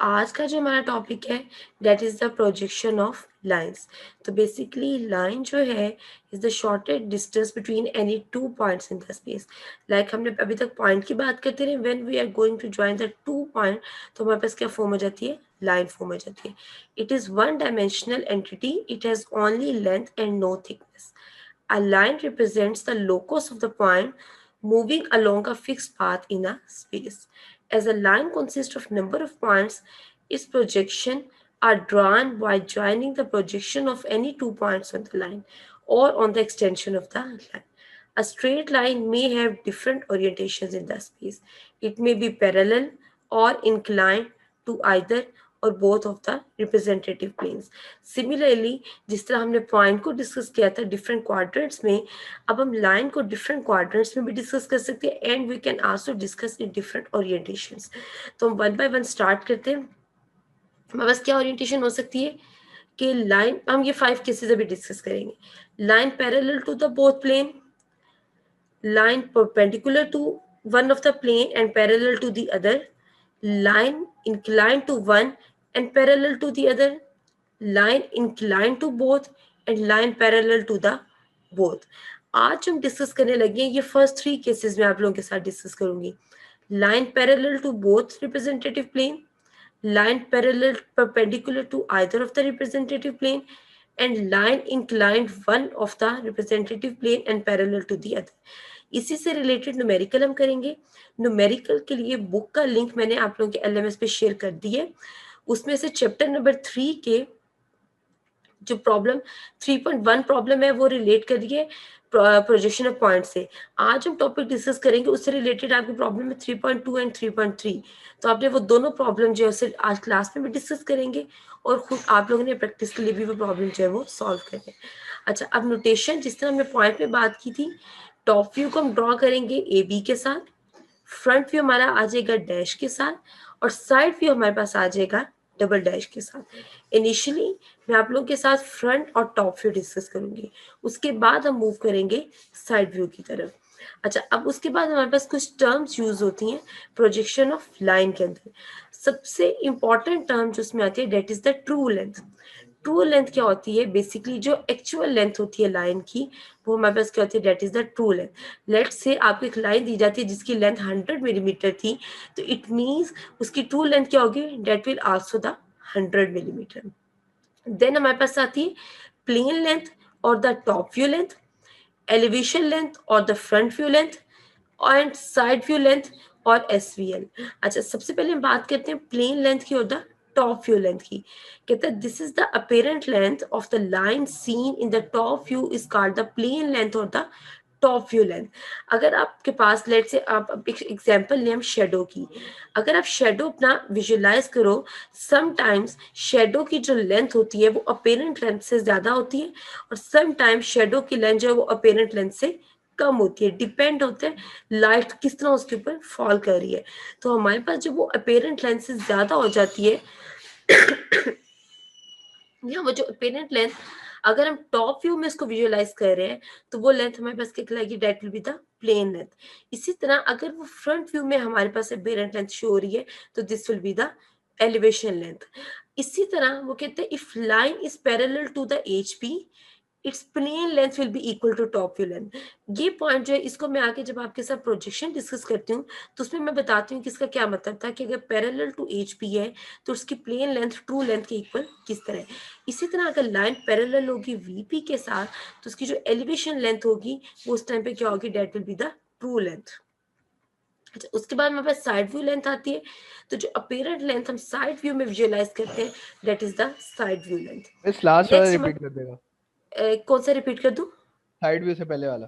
आज का जो हमारा टॉपिक है that is the projection of lines. तो बेसिकली लाइन जो है is the shortest distance between any two points in the space. Like हमने अभी तक पॉइंट की बात करते रहे, when we are going to join the two point तो हमारे पास क्या फॉर्म हो जाती है, लाइन फॉर्म हो जाती है। It is one dimensional entity, it has only length and no thickness. A line represents the locus of the point moving along a fixed path in a space. As a line consists of number of points, its projection are drawn by joining the projection of any two points on the line or on the extension of the line. A straight line may have different orientations in the space. It may be parallel or inclined to either और both of the representative planes. Similarly जिस तरह हमने point को discuss किया था different quadrants में, अब हम लाइन को डिफरेंट क्वाड्रेंट्स में भी डिस्कस कर सकते हैं and we can also discuss in different orientations. तो हम वन बाय वन स्टार्ट करते हैं। हमारे पास क्या ओरिएंटेशन हो सकती है कि लाइन, हम ये 5 केसेस अभी डिस्कस करेंगे। Line parallel to the both plane, line perpendicular to one of the plane and parallel to the other, line inclined to one and parallel to the other, line inclined to both and line parallel to the both। आज हम discuss करने लगे हैं ये first 3 cases में आप लोगों के साथ डिस्कस करूंगी। Line parallel to both representative plane, line parallel perpendicular to either of the representative plane and line inclined one of the representative plane and parallel to the other। इसी से related numerical हम करेंगे। Numerical के लिए book का link मैंने आप लोगों के एलएमएस पे शेयर कर दी है। उसमें से चैप्टर नंबर 3 के जो प्रॉब्लम 3.1 प्रॉब्लम है वो रिलेट करिए प्रोजेक्शन ऑफ पॉइंट से। आज हम टॉपिक डिस्कस करेंगे उससे रिलेटेड आपकी प्रॉब्लम है 3.2 एंड 3.3। तो आपने वो दोनों प्रॉब्लम जो है उसे आज क्लास में भी डिस्कस करेंगे और खुद आप लोगों ने प्रैक्टिस के लिए भी वो प्रॉब्लम जो है वो सॉल्व करें। अच्छा, अब नोटेशन जिस तरह हमने पॉइंट में बात की थी, टॉप व्यू को हम ड्रॉ करेंगे ए बी के साथ, फ्रंट व्यू हमारा आ जाएगा डैश के साथ और साइड व्यू हमारे पास आ जाएगा डबल डैश के साथ। इनिशियली मैं आप लोगों के साथ फ्रंट और टॉप व्यू डिस्कस करूंगी, उसके बाद हम मूव करेंगे साइड व्यू की तरफ। अच्छा, अब उसके बाद हमारे पास कुछ टर्म्स यूज होती हैं प्रोजेक्शन ऑफ लाइन के अंदर। सबसे इंपॉर्टेंट टर्म जो उसमें आती है that is the true length. True length क्या होती है, बेसिकली जो एक्चुअल लेंथ होती है लाइन की वो हमारे पास क्या होती है, that is the true length. Let's say आपको एक लाइन दी जाती है जिसकी लेंथ 100 मिलीमीटर थी, तो इट मींस उसकी ट्रू लेंथ क्या होगी, that will also the 100 millimetre. Then हमारे पास आती है प्लेन लेंथ और the top view length, elevation length और the front view length and side view length और SVL। अच्छा, सबसे पहले हम बात करते हैं प्लेन लेंथ की और द टॉप व्यू लेंथ की। कहते हैं this is the apparent length of the line seen in the top view is called the plane length और द टॉप व्यू लेंथ। अगर आपके पास लेट से आप एक एग्जांपल लें हम शेडो की, अगर आप शेडो अपना विजुअलाइज करो, समटाइम्स शेडो की जो लेंथ होती है वो अपेरेंट लेंथ से ज्यादा होती है और समटाइम्स शेडो की लेंथ जो है वो अपेरेंट लेंथ से कम होती है। डिपेंड होता है लाइट किस तरह उसके ऊपर फॉल कर रही है। तो हमारे पास जब वो अपेरेंट लेंथ से ज्यादा हो जाती है या वो जो अपेरेंट लेंथ, अगर हम टॉप व्यू में इसको विजुअलाइज कर रहे हैं तो वो लेंथ हमारे पास क्या कहलाएगी, that will be the plane length. इसी तरह अगर वो फ्रंट व्यू में हमारे पास अपेरेंट लेंथ शो हो रही है तो this will be the elevation length. इसी तरह वो कहते हैं if line is parallel to the HP its plane length will be equal to top view length. ये पॉइंट जो है इसको मैं आगे जब आपके साथ प्रोजेक्शन डिस्कस करती हूँ तो उसमें मैं बताती हूँ कि इसका क्या मतलब था कि अगर पैरेलल टू HP है तो उसकी प्लेन लेंथ ट्रू लेंथ के इक्वल किस तरह है। इसी तरह अगर लाइन पैरेलल होगी VP के साथ तो उसकी जो एलिवेशन लेंथ होगी वो उस टाइम पे क्या होगी, that will be the true length. अच्छा, उसके बाद हमारे पास साइड व्यू लेंथ आती है। तो जो अपेरेंट लेंथ हम साइड व्यू में विजुअलाइज करते हैं that is the side view length. इस लास्ट वाला नेक्स्ट रिपीट कर देगा, कौन सा रिपीट कर दूं, साइड व्यू से पहले वाला।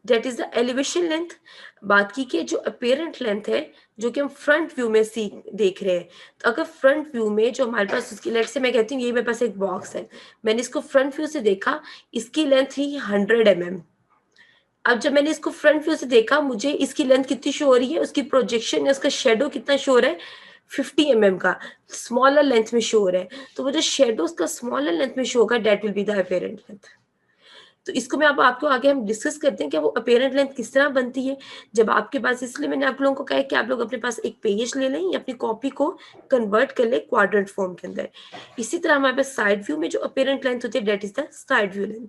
That is the elevation length. बात की कि जो अपेरेंट लेंथ है जो कि हम फ्रंट व्यू में देख रहे हैं, तो अगर फ्रंट व्यू में जो हमारे पास उसकी लेट से मैं कहती हूँ ये मेरे पास एक बॉक्स है, मैंने इसको फ्रंट व्यू से देखा, इसकी लेंथ थी 100 mm। अब जब मैंने इसको फ्रंट व्यू से देखा मुझे इसकी लेंथ कितनी शो हो रही है, उसकी प्रोजेक्शन या उसका शेडो कितना शो हो रहा है, 50 mm का स्मॉलर लेंथ में शो हो रहा है। तो वो जो शेडो उसका स्मॉलर लेंथ में शो होगा that will be the apparent length. तो इसको मैं अब आपको आगे हम डिस्कस करते हैं कि वो अपेरेंट लेंथ किस तरह बनती है जब आपके पास, इसलिए मैंने आप लोगों को कहा है कि आप लोग अपने पास एक पेज ले लें या अपनी कॉपी को कन्वर्ट कर ले क्वाड्रेंट फॉर्म के अंदर। इसी तरह हमारे पास साइड व्यू में जो अपेरेंट लेंथ होती है that is the side view length.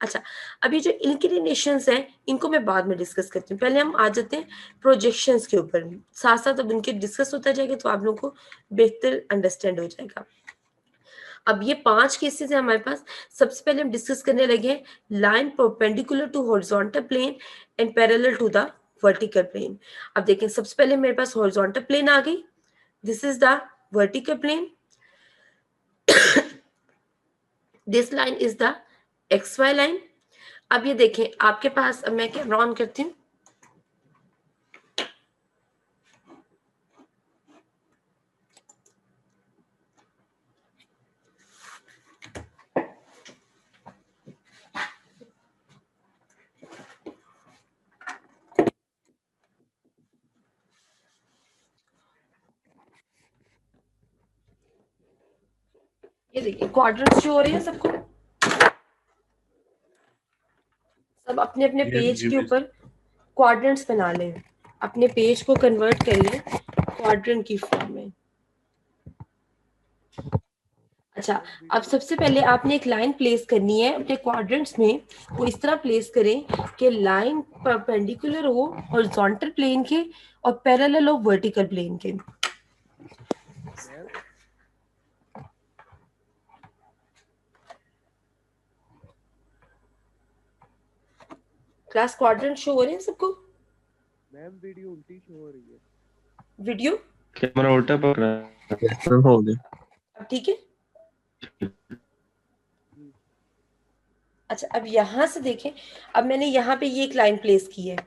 अच्छा, अब ये जो इंक्लिनेशंस हैं इनको मैं बाद में डिस्कस करती हूँ, पहले हम आ जाते हैं प्रोजेक्शंस के ऊपर, साथ साथ अब उनके डिस्कस होता जाएगा तो आप लोगों को बेहतर अंडरस्टैंड हो जाएगा। अब ये 5 केसेस है हमारे पास। सबसे पहले हम डिस्कस करने लगे हैं line perpendicular to horizontal plane and parallel to the vertical plane. अब देखें, सबसे पहले मेरे पास हॉरिजॉन्टल प्लेन आ गई, this is the vertical plane, this line is the x y line. अब ये देखें आपके पास, अब मैं कैमरा ऑन करती हूँ, ये देखिए क्वाड्रेंट्स शो हो रहे हैं सबको, सब अपने अपने पेज के ऊपर क्वाड्रेंट्स बना लें, अपने पेज को कन्वर्ट कर लें क्वाड्रेंट की फॉर्म में। अच्छा, अब सबसे पहले आपने एक लाइन प्लेस करनी है अपने क्वाड्रेंट्स में, वो इस तरह प्लेस करें कि लाइन परपेंडिकुलर हो हॉरिजॉन्टल प्लेन के और पैरेलल हो वर्टिकल प्लेन के। क्लास क्वाड्रेंट शो हो रहे हैं सबको? मैम वीडियो उल्टी शो हो रही है। वीडियो कैमरा उल्टा पकड़ा है, हो गया। अब ठीक है। अच्छा, अब यहां से देखें, अब मैंने यहाँ पे ये एक लाइन प्लेस की है,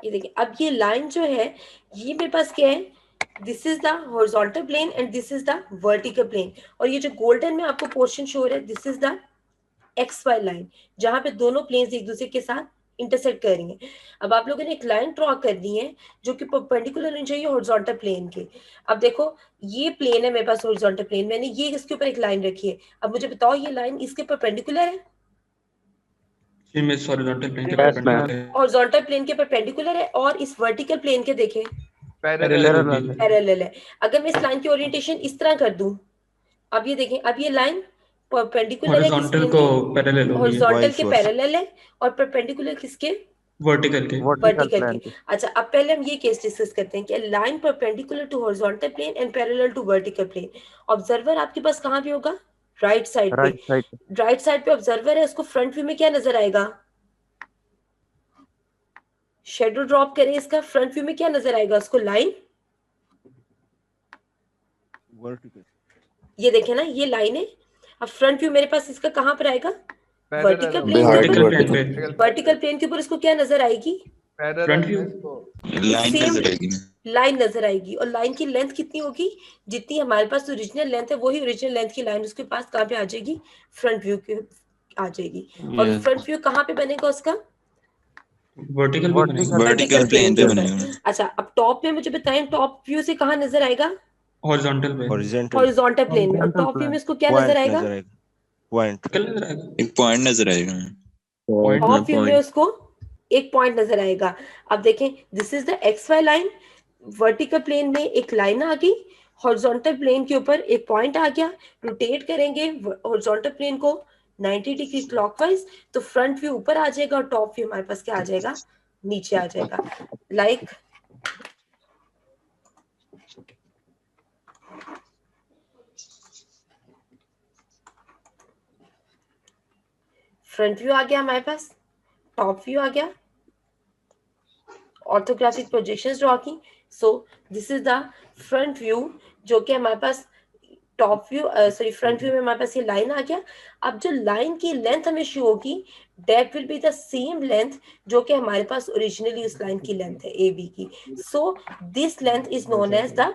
ये देखिए, अब ये लाइन जो है ये मेरे पास क्या है, this is the horizontal plane and this is the vertical plane, और ये जो गोल्डन में आपको पोर्शन शो हो रहा है this is the x y line, जहां पे दोनों प्लेन्स एक दूसरे के साथ इंटरसेक्ट कर रही हैं। अब आप लोगों ने एक लाइन ड्रॉ करनी है जो कि परपेंडिकुलर होनी चाहिए हॉरिजॉन्टल प्लेन के। अब देखो ये प्लेन है मेरे पास हॉरिजॉन्टल प्लेन, मैंने ये इसके ऊपर एक लाइन रखी है, अब मुझे बताओ ये लाइन इसके परपेंडिकुलर है? हॉरिजॉन्टल प्लेन के परपेंडिकुलर है। हॉरिजॉन्टल प्लेन के परपेंडिकुलर है, और इस वर्टिकल प्लेन के देखें पैरेलल पैरेलल है। अगर मैं इस लाइन की ओरिएंटेशन इस तरह कर दूं, अब ये देखें, अब ये लाइन परपेंडिकुलर है किस हॉरिजॉन्टल प्लेन को के? पैरेलल होगी, हॉरिजॉन्टल के पैरेलल है, और परपेंडिकुलर किसके? वर्टिकल के। वर्टिकल के। अच्छा, अब पहले हम ये केस डिस्कस करते हैं कि line perpendicular to horizontal plane and parallel to vertical plane. Observer आपके पास कहाँ पे होगा? राइट साइड पे। राइट साइड पे ऑब्जर्वर है, उसको फ्रंट व्यू में क्या नजर आएगा? शेडो ड्रॉप करें इसका, फ्रंट व्यू में क्या नजर आएगा उसको? लाइन, ये देखे ना ये लाइन है। अब फ्रंट व्यू मेरे पास इसका कहाँ पर आएगा? वर्टिकल प्लेन के वर्टिकल ऊपर। प्लेन पे वर्टिकल प्लेन के ऊपर इसको क्या नजर आएगी? फ्रंट व्यू लाइन सेम नजर आएगी। लाइन नजर आएगी, और लाइन की लेंथ कितनी होगी? जितनी हमारे पास ओरिजिनल लेंथ है वही ओरिजिनल लेंथ की लाइन उसके पास कहाँ पे आ जाएगी? फ्रंट व्यू के आ जाएगी। और फ्रंट व्यू कहाँ पे बनेगा उसका? वर्टिकल पे बनेगा, वर्टिकल प्लेन पे बनेगा। अच्छा, अब टॉप में मुझे बताएं, टॉप व्यू से कहाँ नजर आएगा? हॉरिजॉन्टल पे हॉरिजॉन्टल प्लेन में। और टॉप व्यू में इसको क्या नजर आएगा? वर्टिकल नजर आएगा, एक पॉइंट नजर आएगा। टॉप व्यू में उसको एक पॉइंट नजर आएगा। अब देखें, this is the x y line, vertical plane में एक लाइन आ गई, हॉरिजॉन्टल प्लेन के ऊपर एक पॉइंट आ गया। रोटेट करेंगे हॉरिजॉन्टल प्लेन को 90 डिग्री क्लॉकवाइज, तो फ्रंट व्यू ऊपर आ जाएगा और टॉप व्यू हमारे पास क्या आ जाएगा? नीचे आ जाएगा। लाइक फ्रंट व्यू आ गया हमारे पास, टॉप व्यू आ गया, ऑर्थोग्राफिक प्रोजेक्शंस ड्रॉ की। So this is the front view, जो कि हमारे पास top view sorry front view में हमारे पास ये लाइन आ गया। अब जो लाइन की लेंथ हमें शो होगी that will be the same length जो कि हमारे पास ओरिजिनली उस लाइन की लेंथ है ए बी की। So this length is known as the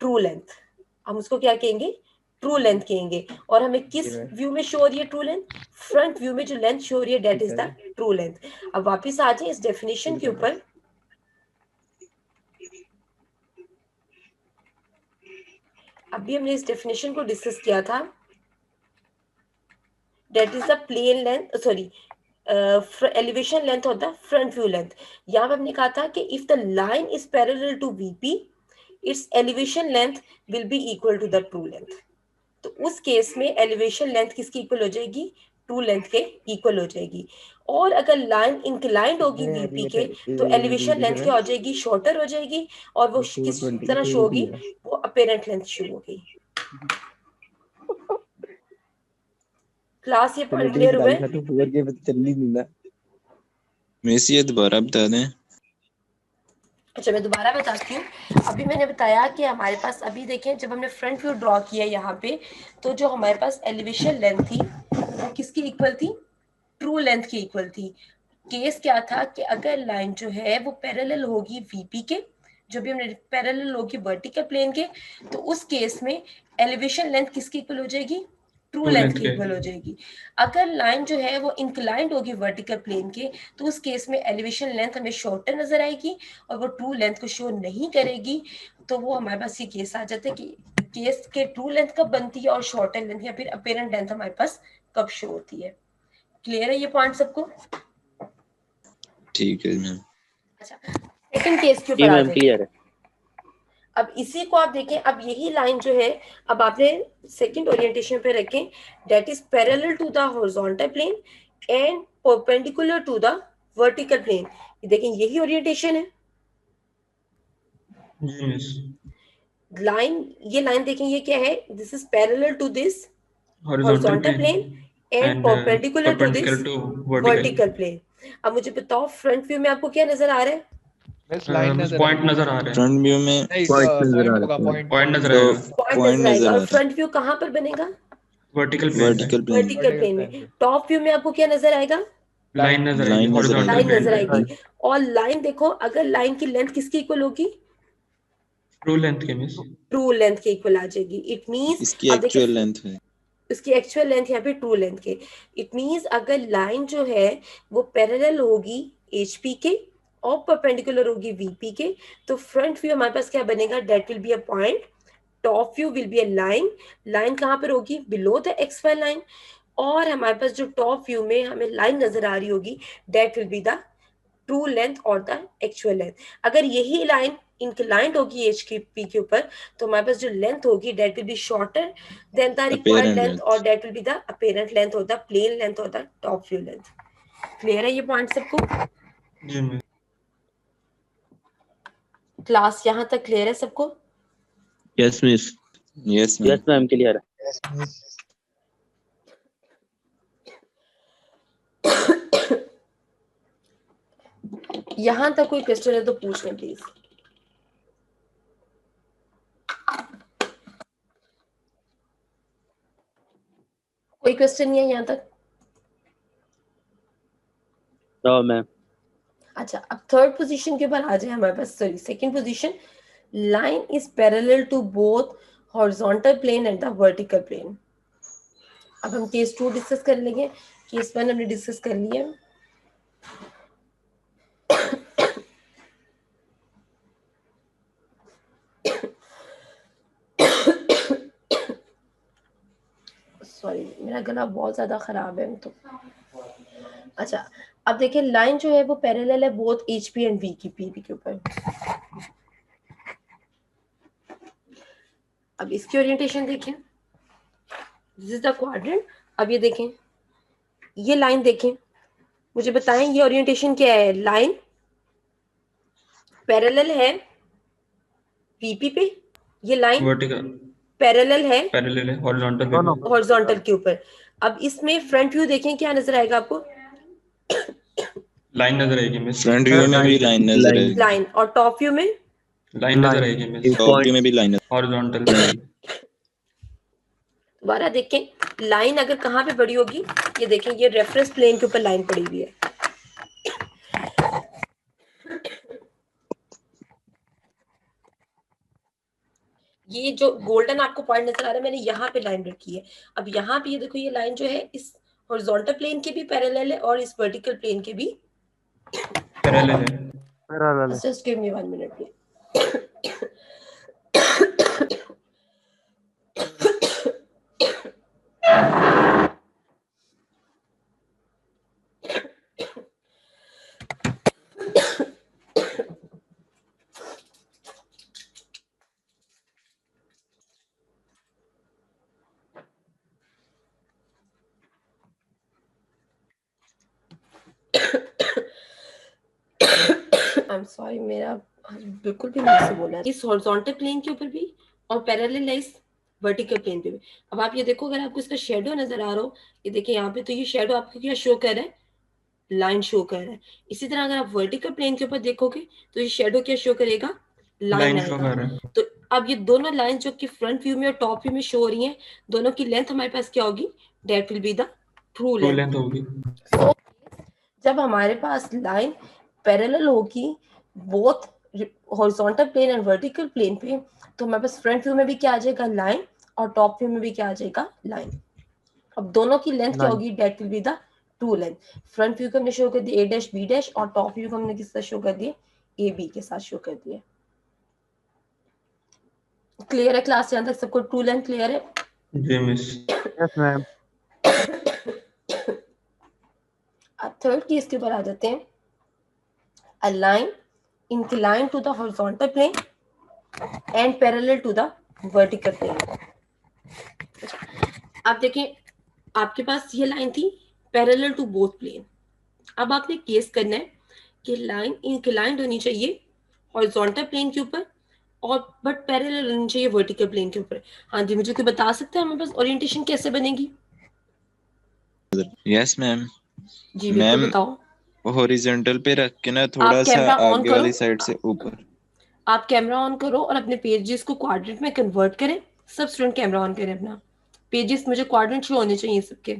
true length. हम उसको क्या कहेंगे? ट्रू लेंथ कहेंगे। और हमें किस व्यू में शो हो रही है ट्रू लेंथ? फ्रंट व्यू में जो लेंथ शो हो रही है that is the true length. अब वापिस आ जाए इस डेफिनेशन के ऊपर। अभी हमने इस डेफिनेशन को डिस्कस किया था, that is the plane length, sorry, elevation length of the front view length. यहाँ पे हमने कहा था कि if the line is parallel to VP, its elevation length will be equal to the true length. तो उस केस में elevation length किसकी इक्वल हो जाएगी? ट्रू लेंथ के इक्वल हो जाएगी. और अगर लाइन इंक्लाइंड होगी वीपी के तो एलिवेशन लेंथ क्या हो जाएगी? शॉर्टर हो जाएगी. और वो किस तरह शो होगी? वो अपेरेंट लेंथ शो होगी. क्लास ये पॉइंट क्लियर हुआ है? मिस ये दोबारा बता दें. अच्छा, मैं दोबारा बताती हूँ. अभी मैंने बताया कि हमारे पास अभी देखें जब हमने फ्रंट व्यू ड्रॉ किया यहाँ पे, तो जो हमारे पास एलिवेशन लेंथ थी वो किसकी इक्वल थी? ट्रू लेंथ की इक्वल थी. केस क्या था कि अगर लाइन जो है वो पैरेलल होगी वीपी के, जो भी हमने पैरेलल होगी वर्टिकल प्लेन के, तो उस केस में एलिवेशन लेंथ किसकी इक्वल हो जाएगी? ट्रू लेंथ की इक्वल हो जाएगी. अगर लाइन जो है वो इंक्लाइंड होगी वर्टिकल प्लेन के, तो उस केस में एलिवेशन लेंथ हमें शॉर्टर नजर आएगी और वो ट्रू लेंथ को शो नहीं करेगी. तो वो हमारे पास ये केस आ जाता है कि केस के ट्रू लेंथ कब बनती है और शॉर्टर लेंथ या फिर अपेरेंट लेंथ हमारे पास कब शो होती है. क्लियर है ये पॉइंट सबको? ठीक है मैम. अच्छा, सेकंड केस के ऊपर आ जाए. अब इसी को आप देखें. अब यही लाइन जो है अब आपने सेकंड ओरिएंटेशन पे रखें. That is parallel to the horizontal plane and perpendicular to the vertical plane. ये देखें यही ओरिएंटेशन है. जी मिस. लाइन, ये लाइन देखें ये क्या है? This is parallel to this horizontal horizontal plane plane and perpendicular to this to vertical plane. अब मुझे बताओ फ्रंट व्यू में आपको क्या नजर आ रहा है? मिस लाइन नजर पॉइंट नजर आ रहा है. फ्रंट व्यू में नहीं पॉइंट होगा पॉइंट नजर तो आएगा. पॉइंट नजर आएगा. नजर आ और रहा फ्रंट व्यू कहाँ पर बनेगा? Vertical plane. Vertical plane. Vertical plane में. टॉप व्यू में आपको क्या नजर आएगा? लाइन नजर आएगी. लाइन नजर हॉरिजॉन्टल लाइन प्लेन नजर पे आएगी. और लाइन देखो, अगर लाइन की लेंथ किसकी इक्वल होगी? ट्रू लेंथ के मिस. ट्रू लेंथ के इक्वल आ जाएगी. इट मींस इसकी अब देखिए एक्चुअल लेंथ है. इसकी एक्चुअल लेंथ यहाँ पे ट्रू लेंथ के. इट मींस अगर लाइन जो है वो पैरेलल होगी एचपी के और परपेंडिकुलर होगी वीपी के, तो फ्रंट व्यू हमारे पास क्या बनेगा? That will be a point. Top view will be a line. Line कहाँ पर होगी? Below the x y line. और हमारे पास जो टॉप व्यू में हमें लाइन नजर आ रही होगी, that will be the true length और द एक्चुअल लेंथ. अगर यही लाइन इंक्लाइंड होगी एच के पी के ऊपर, तो हमारे पास जो लेंथ होगी that will B shorter than the required Apparent length length. और that will be the apparent length और द प्लेन लेंथ और the top view length. Clear है ये पॉइंट सबको? जी मिस. क्लास यहाँ तक क्लियर है सबको? Yes miss. Yes ma'am. Yes ma'am clear है. यहाँ तक कोई क्वेश्चन है तो पूछ लें प्लीज. कोई क्वेश्चन नहीं है यहाँ तक? No ma'am. अच्छा, अब थर्ड पोजीशन के ऊपर आ जाए हमारे पास. Sorry, second position. Line is parallel to both horizontal plane and the vertical plane. अब हम केस 2 डिस्कस कर लेंगे. केस 1 हमने डिस्कस कर लिया. सॉरी, मेरा गला बहुत ज्यादा खराब है तो. अच्छा, अब देखिए लाइन जो है वो पैरेलल है बोथ एचपी एंड वी की पी के ऊपर. अब इसकी ओरिएंटेशन देखें. This is the quadrant. अब ये देखें, ये लाइन देखें. मुझे बताएं ये ओरिएंटेशन क्या है? लाइन पैरेलल है वीपी पे. ये लाइन वर्टिकल पैरेलल है हॉरिजॉन्टल पे. हॉरिजॉन्टल के ऊपर. अब इसमें फ्रंट व्यू देखें, क्या नजर आएगा आपको? लाइन नजर आएगी मिस. फ्रंट व्यू में भी लाइन नजर आएगी. लाइन. और टॉप व्यू में? लाइन नजर आएगी मिस. टॉप व्यू में भी लाइन. हॉरिजॉन्टल पे. दोबारा देखें, लाइन अगर कहाँ पे बड़ी होगी? ये देखें, ये रेफरेंस प्लेन के ऊपर लाइन पड़ी हुई है. ये जो गोल्डन आपको पॉइंट नजर आ रहा है, मैंने यहाँ पे लाइन रखी है. अब यहाँ पे ये देखो, ये लाइन जो है इस हॉरिजॉन्टल प्लेन के भी पैरेलल है और इस वर्टिकल प्लेन के भी पैरेलल है. Just give me 1 minute please. I am sorry, मेरा बिल्कुल भी नहीं से बोला। इस हॉरिजॉन्टल प्लेन के ऊपर भी और पैरेलल है इस वर्टिकल प्लेन पे भी। अब आप ये देखो, अगर आपको इसका शेडो नजर आ रहा हो, ये देखिए यहाँ पे, तो ये शेडो आपको क्या शो कर रहा है? लाइन शो कर रहा है। इसी तरह अगर आप वर्टिकल प्लेन के ऊपर देखोगे तो ये शेडो क्या शो करेगा? लाइन लाइन शो कर आएगा। रहा है। तो अब ये दोनों लाइन जो कि फ्रंट व्यू में और टॉप व्यू में शो हो रही हैं, दोनों की लेंथ हमारे पास क्या होगी? That will be the true true length. Length होगी। जब हमारे पास लाइन पैरेलल होगी both horizontal plane and vertical plane पे, तो हमारे पास फ्रंट व्यू में भी क्या आ जाएगा? लाइन, और टॉप व्यू में भी क्या आ जाएगा? लाइन। अब दोनों की लेंथ क्या होगी? That will be the true length. Front view को हमने शो कर दिया ए डैश बी डैश, और टॉप व्यू को हमने किस साथ शो कर दिया? ए बी के साथ शो कर दिया। क्लियर है क्लास? यहां तक सबको ट्रू लेंथ क्लियर है? जी मिस। Yes ma'am. अब थर्ड केस के ऊपर आ जाते हैं। A line inclined to the horizontal plane and parallel to the vertical plane. आप देखें, आपके पास ये लाइन थी पैरेलल टू बोथ प्लेन। अब आपने केस करना है कि लाइन इंक्लाइंड होनी चाहिए हॉरिजॉन्टल प्लेन के ऊपर, और बट पैरेलल होनी चाहिए वर्टिकल प्लेन के ऊपर। हाँ जी, मुझे कोई बता सकता है हमारे पास ओरिएंटेशन कैसे बनेगी? Yes ma'am. जी बिल्कुल मैम बताओ। हॉरिजॉन्टल पे रख के ना थोड़ा सा कैमरा ऑन आगे करो। वाली साइड से ऊपर। आप कैमरा ऑन करो और अपने पेजेस को क्वाड्रेंट में कन्वर्ट करें। सब स्टूडेंट कैमरा ऑन करें अपना। पेजेस मुझे क्वाड्रेंट शो होने चाहिए सबके।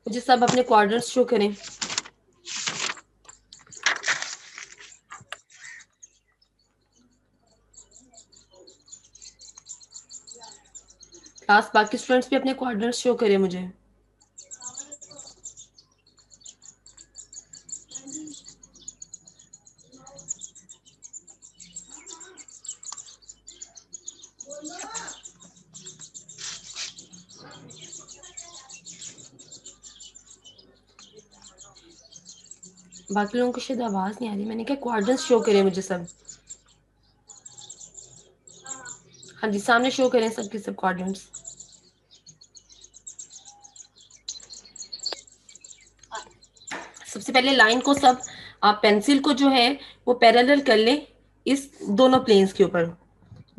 मुझे सब अपने क्वाड्रेंट्स शो करें। क्लास बाकी स्टूडेंट्स भी अपने क्वाड्रेंट्स शो करें मुझे। बाकी लोगों को शायद आवाज नहीं आ रही। मैंने कहा क्वाड्रेंट्स शो करें मुझे सब। हाँ जी, सामने शो करें सबके सब क्वाड्रेंट्स। सबसे पहले लाइन को सब आप पेंसिल को जो है वो पैरेलल कर लें इस दोनों प्लेन्स के ऊपर।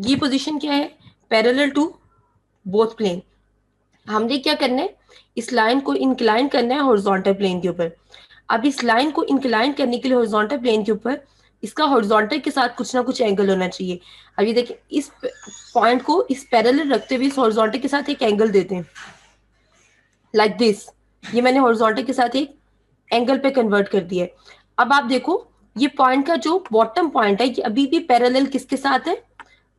ये पोजीशन क्या है? Parallel to both plane. हमने क्या करना है? इस लाइन को इंक्लाइन करना है हॉरिजॉन्टल प्लेन के ऊपर। अब इस लाइन को इंक्लाइन करने के लिए हॉरिजॉन्टल प्लेन के ऊपर इसका हॉरिजॉन्टल के साथ कुछ ना कुछ एंगल होना चाहिए। अब ये देखिए, इस पॉइंट को इस पैरेलल रखते हुए इस हॉरिजॉन्टल के साथ एक एंगल देते हैं लाइक दिस। ये मैंने हॉरिजॉन्टल के साथ एक एंगल पे कन्वर्ट कर दिया है। अब आप देखो, ये पॉइंट का जो बॉटम पॉइंट है ये अभी भी पैरेलल किसके साथ है?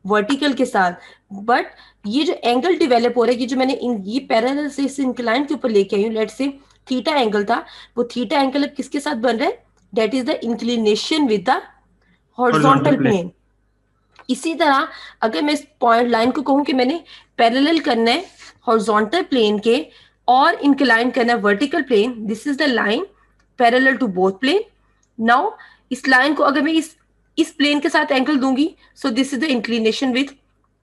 वर्टिकल के साथ। बट ये जो एंगल डेवलप हो रहा है, ये जो मैंने ये पैरेलल से इस इंक्लाइन के ऊपर लेके आई हूँ, लेट्स से थीटा एंगल था, वो थीटा एंगल अब किसके साथ बन रहा है? That is the inclination with the horizontal plane. इसी तरह अगर मैं इस पॉइंट लाइन को कहूं कि मैंने पैरेलल करना है हॉरिजॉन्टल प्लेन के और इंक्लाइन करना है vertical plane, this is the line parallel to both plane. Now इस लाइन को अगर मैं इस प्लेन के साथ एंगल दूंगी, so this is the inclination with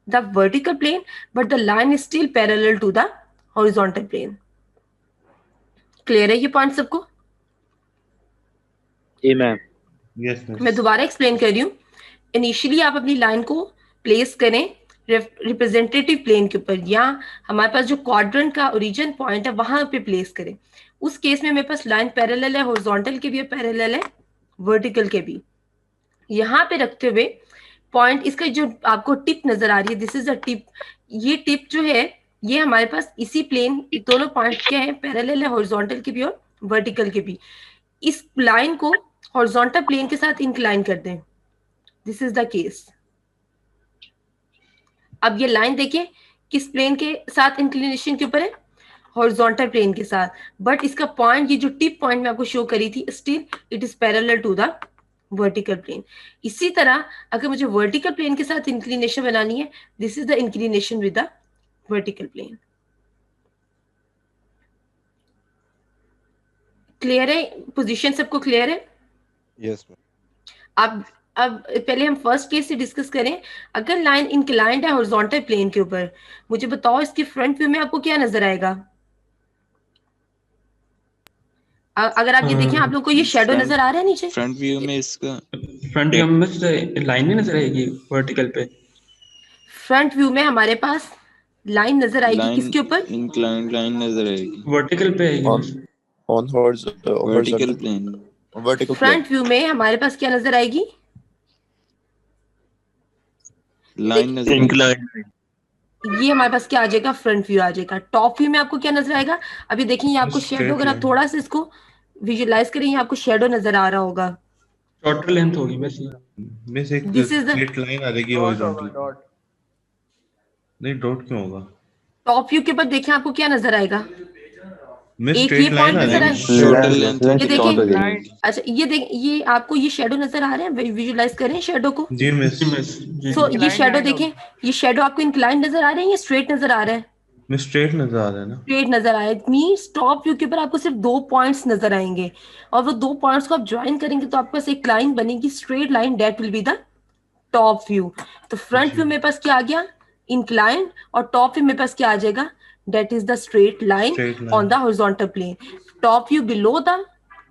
the vertical plane, but the line is still parallel to the horizontal plane. Clear है ये पॉइंट सबको? जी मैम। Yes ma'am. मैं दोबारा एक्सप्लेन कर रही हूँ। इनिशियली आप अपनी लाइन को प्लेस करें रिप्रेजेंटेटिव प्लेन के ऊपर, या हमारे पास जो क्वाड्रेंट का ओरिजिन पॉइंट है वहां पे प्लेस करें। उस केस में मेरे पास लाइन पैरेलल है हॉरिजॉन्टल के भी, पैरेलल है वर्टिकल के भी। यहाँ पे रखते हुए पॉइंट, इसका जो आपको टिप नजर आ रही है, दिस इज अ टिप। ये टिप जो है ये हमारे पास इसी प्लेन, दोनों पॉइंट क्या है? पैरेलल है हॉरिजॉन्टल के भी और वर्टिकल के भी। इस लाइन को हॉरिजॉन्टल प्लेन के साथ इंक्लाइन कर दें। This is the case. अब ये लाइन देखिए किस प्लेन के साथ इंक्लिनेशन के ऊपर है? हॉरिजॉन्टल प्लेन के साथ। बट इसका पॉइंट, ये जो टिप पॉइंट मैं आपको शो करी थी, still it is parallel to the vertical plane. इसी तरह अगर मुझे वर्टिकल प्लेन के साथ इंक्लिनेशन बनानी है, this is the inclination with the vertical plane. Clear है? पोजीशन सबको क्लियर है? Yes ma'am. अब अब पहले हम फर्स्ट केस से डिस्कस करें। अगर लाइन इंक्लाइंड है हॉरिजॉन्टल प्लेन के ऊपर, मुझे बताओ इसकी फ्रंट व्यू में आपको क्या नजर आएगा? अगर आप ये देखें, आप लोग को ये शेडो फ्रंट नजर आ रहा है नीचे? फ्रंट व्यू में इसका फ्रंट व्यू में बस लाइन नहीं नजर आएगी वर्टिकल पे? फ्रंट व्यू में हमारे पास लाइन नजर आएगी लाइन किसके ऊपर? इंक्लाइंड लाइन नजर आएगी वर्टिकल पे आएगी on बस। on vertical horizontal plane. vertical plane. Front view में हमारे पास क्या नजर आएगी? लाइन नजर आएगी। Inclined. ये हमारे पास क्या आ जाएगा? फ्रंट व्यू आ जाएगा। टॉप व्यू में आपको क्या नजर आएगा? अभी देखिए, ये आपको शेडो, अगर आप थोड़ा सा इसको विजुअलाइज करें, ये आपको शेडो नजर आ रहा होगा। शॉर्टर लेंथ होगी बस ये। मिस एक This is the- straight line आ जाएगी हॉरिजॉन्टल। नहीं डॉट क्यों होगा? टॉप व्यू के ऊपर देखें, आपको क्या नजर आएगा? मिस एक स्ट्रेट ये लाइन point आ नजर जाएगी। टोटल लेंथ ये होगी देखिए। Top view. अच्छा, ये देख, ये आपको ये शेडो नजर आ रहे हैं? विजुअलाइज करें शेडो को। जी मिस। जी मिस जी सो जी। ये शेडो देखें, ये शेडो आपको इंक्लाइन नजर आ रहे हैं या स्ट्रेट नजर आ रहा है? मिस स्ट्रेट नजर आ रहा है ना? स्ट्रेट नजर आए मीन्स टॉप व्यू के ऊपर आपको सिर्फ 2 पॉइंट्स नजर आएंगे, और वो 2 पॉइंट्स को आप ज्वाइन करेंगे तो आपके पास एक लाइन बनेगी, straight line, that will be the top view. तो फ्रंट व्यू मेरे पास क्या आ गया? इंक्लाइंड। और टॉप व्यू मेरे पास क्या आ जाएगा? That is the straight line Straight line. On the horizontal plane. Top view below the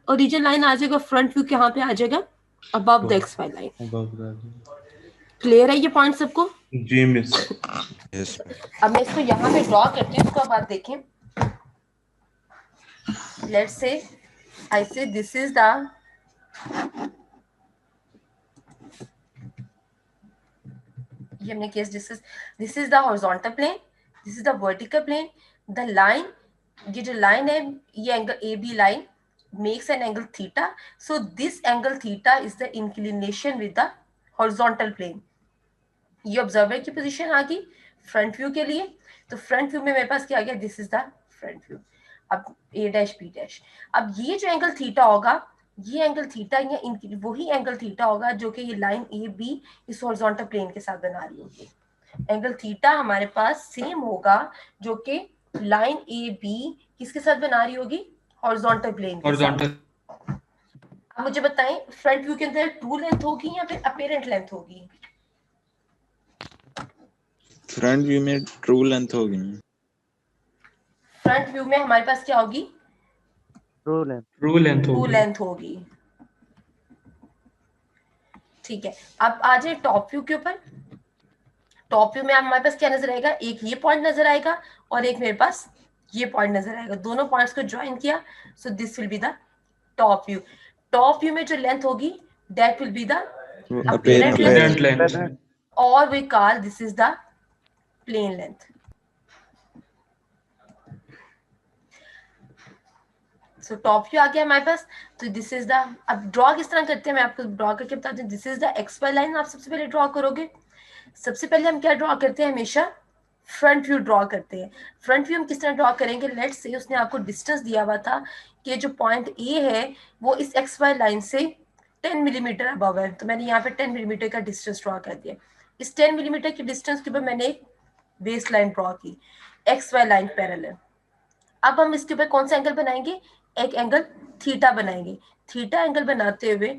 original line आ जाएगा, फ्रंट व्यू कहाँ पे आ जाएगा? Above the x y line. Above that. Clear है ये पॉइंट सबको? जी मिस। यस अब मैं इसको यहाँ पे ड्रॉ करती हूँ, इसको अब आप देखें। लेट्स से आई से दिस इज द ये हमने case this is the horizontal plane, this is the vertical plane. The line, ये जो लाइन है, ये angle A B line makes an angle theta. So this angle theta is the inclination with the horizontal plane. ये observer की position आ गई front view के लिए। तो फ्रंट व्यू में मेरे पास क्या आ गया? This is the front view. अब ए डैश बी डैश, अब ये जो एंगल थीटा होगा, ये एंगल थीटा या वही एंगल थीटा होगा जो कि ये लाइन ए बी इस हॉरिजॉन्टल प्लेन के साथ बना रही होगी। एंगल थीटा हमारे पास सेम होगा जो कि लाइन ए बी किसके साथ बना रही होगी? हॉरिजॉन्टल प्लेन के साथ। हॉरिजॉन्टल। अब मुझे बताएं, फ्रंट व्यू के अंदर ट्रू लेंथ होगी या फिर अपेरेंट लेंथ होगी? फ्रंट व्यू में ट्रू लेंथ होगी। फ्रंट व्यू में हमारे पास क्या होगी? True length. True length true होगी। लेंथ होगी। ठीक है, अब आ जाए टॉप व्यू के ऊपर। टॉप व्यू में हमारे पास क्या नजर आएगा? एक ये पॉइंट नजर आएगा और एक मेरे पास ये पॉइंट नजर आएगा। दोनों पॉइंट्स को ज्वाइन किया, so this will be the top view. Top view में जो लेंथ होगी that will be the Apparent Apparent length. और we call this is the plane length. So top view आ गया हमारे पास। तो दिस इज द, अब ड्रॉ किस तरह करते हैं मैं आपको ड्रॉ करके बताती हूँ। This is the x y line आप सबसे पहले ड्रॉ करोगे। सबसे पहले हम क्या ड्रॉ करते हैं? हमेशा फ्रंट व्यू ड्रॉ करते हैं। फ्रंट व्यू हम किस तरह ड्रॉ करेंगे? लेट्स से उसने आपको डिस्टेंस दिया हुआ था कि जो पॉइंट ए है वो इस एक्स वाई लाइन से 10 मिलीमीटर अबव है, तो मैंने यहाँ पे 10 मिलीमीटर का डिस्टेंस ड्रॉ कर दिया। इस 10 मिलीमीटर के डिस्टेंस के ऊपर मैंने एक बेस लाइन ड्रॉ की, एक्स वाई लाइन पैरेलल। अब हम इसके ऊपर कौन सा एंगल बनाएंगे? एक एंगल थीटा बनाएंगे। थीटा एंगल बनाते हुए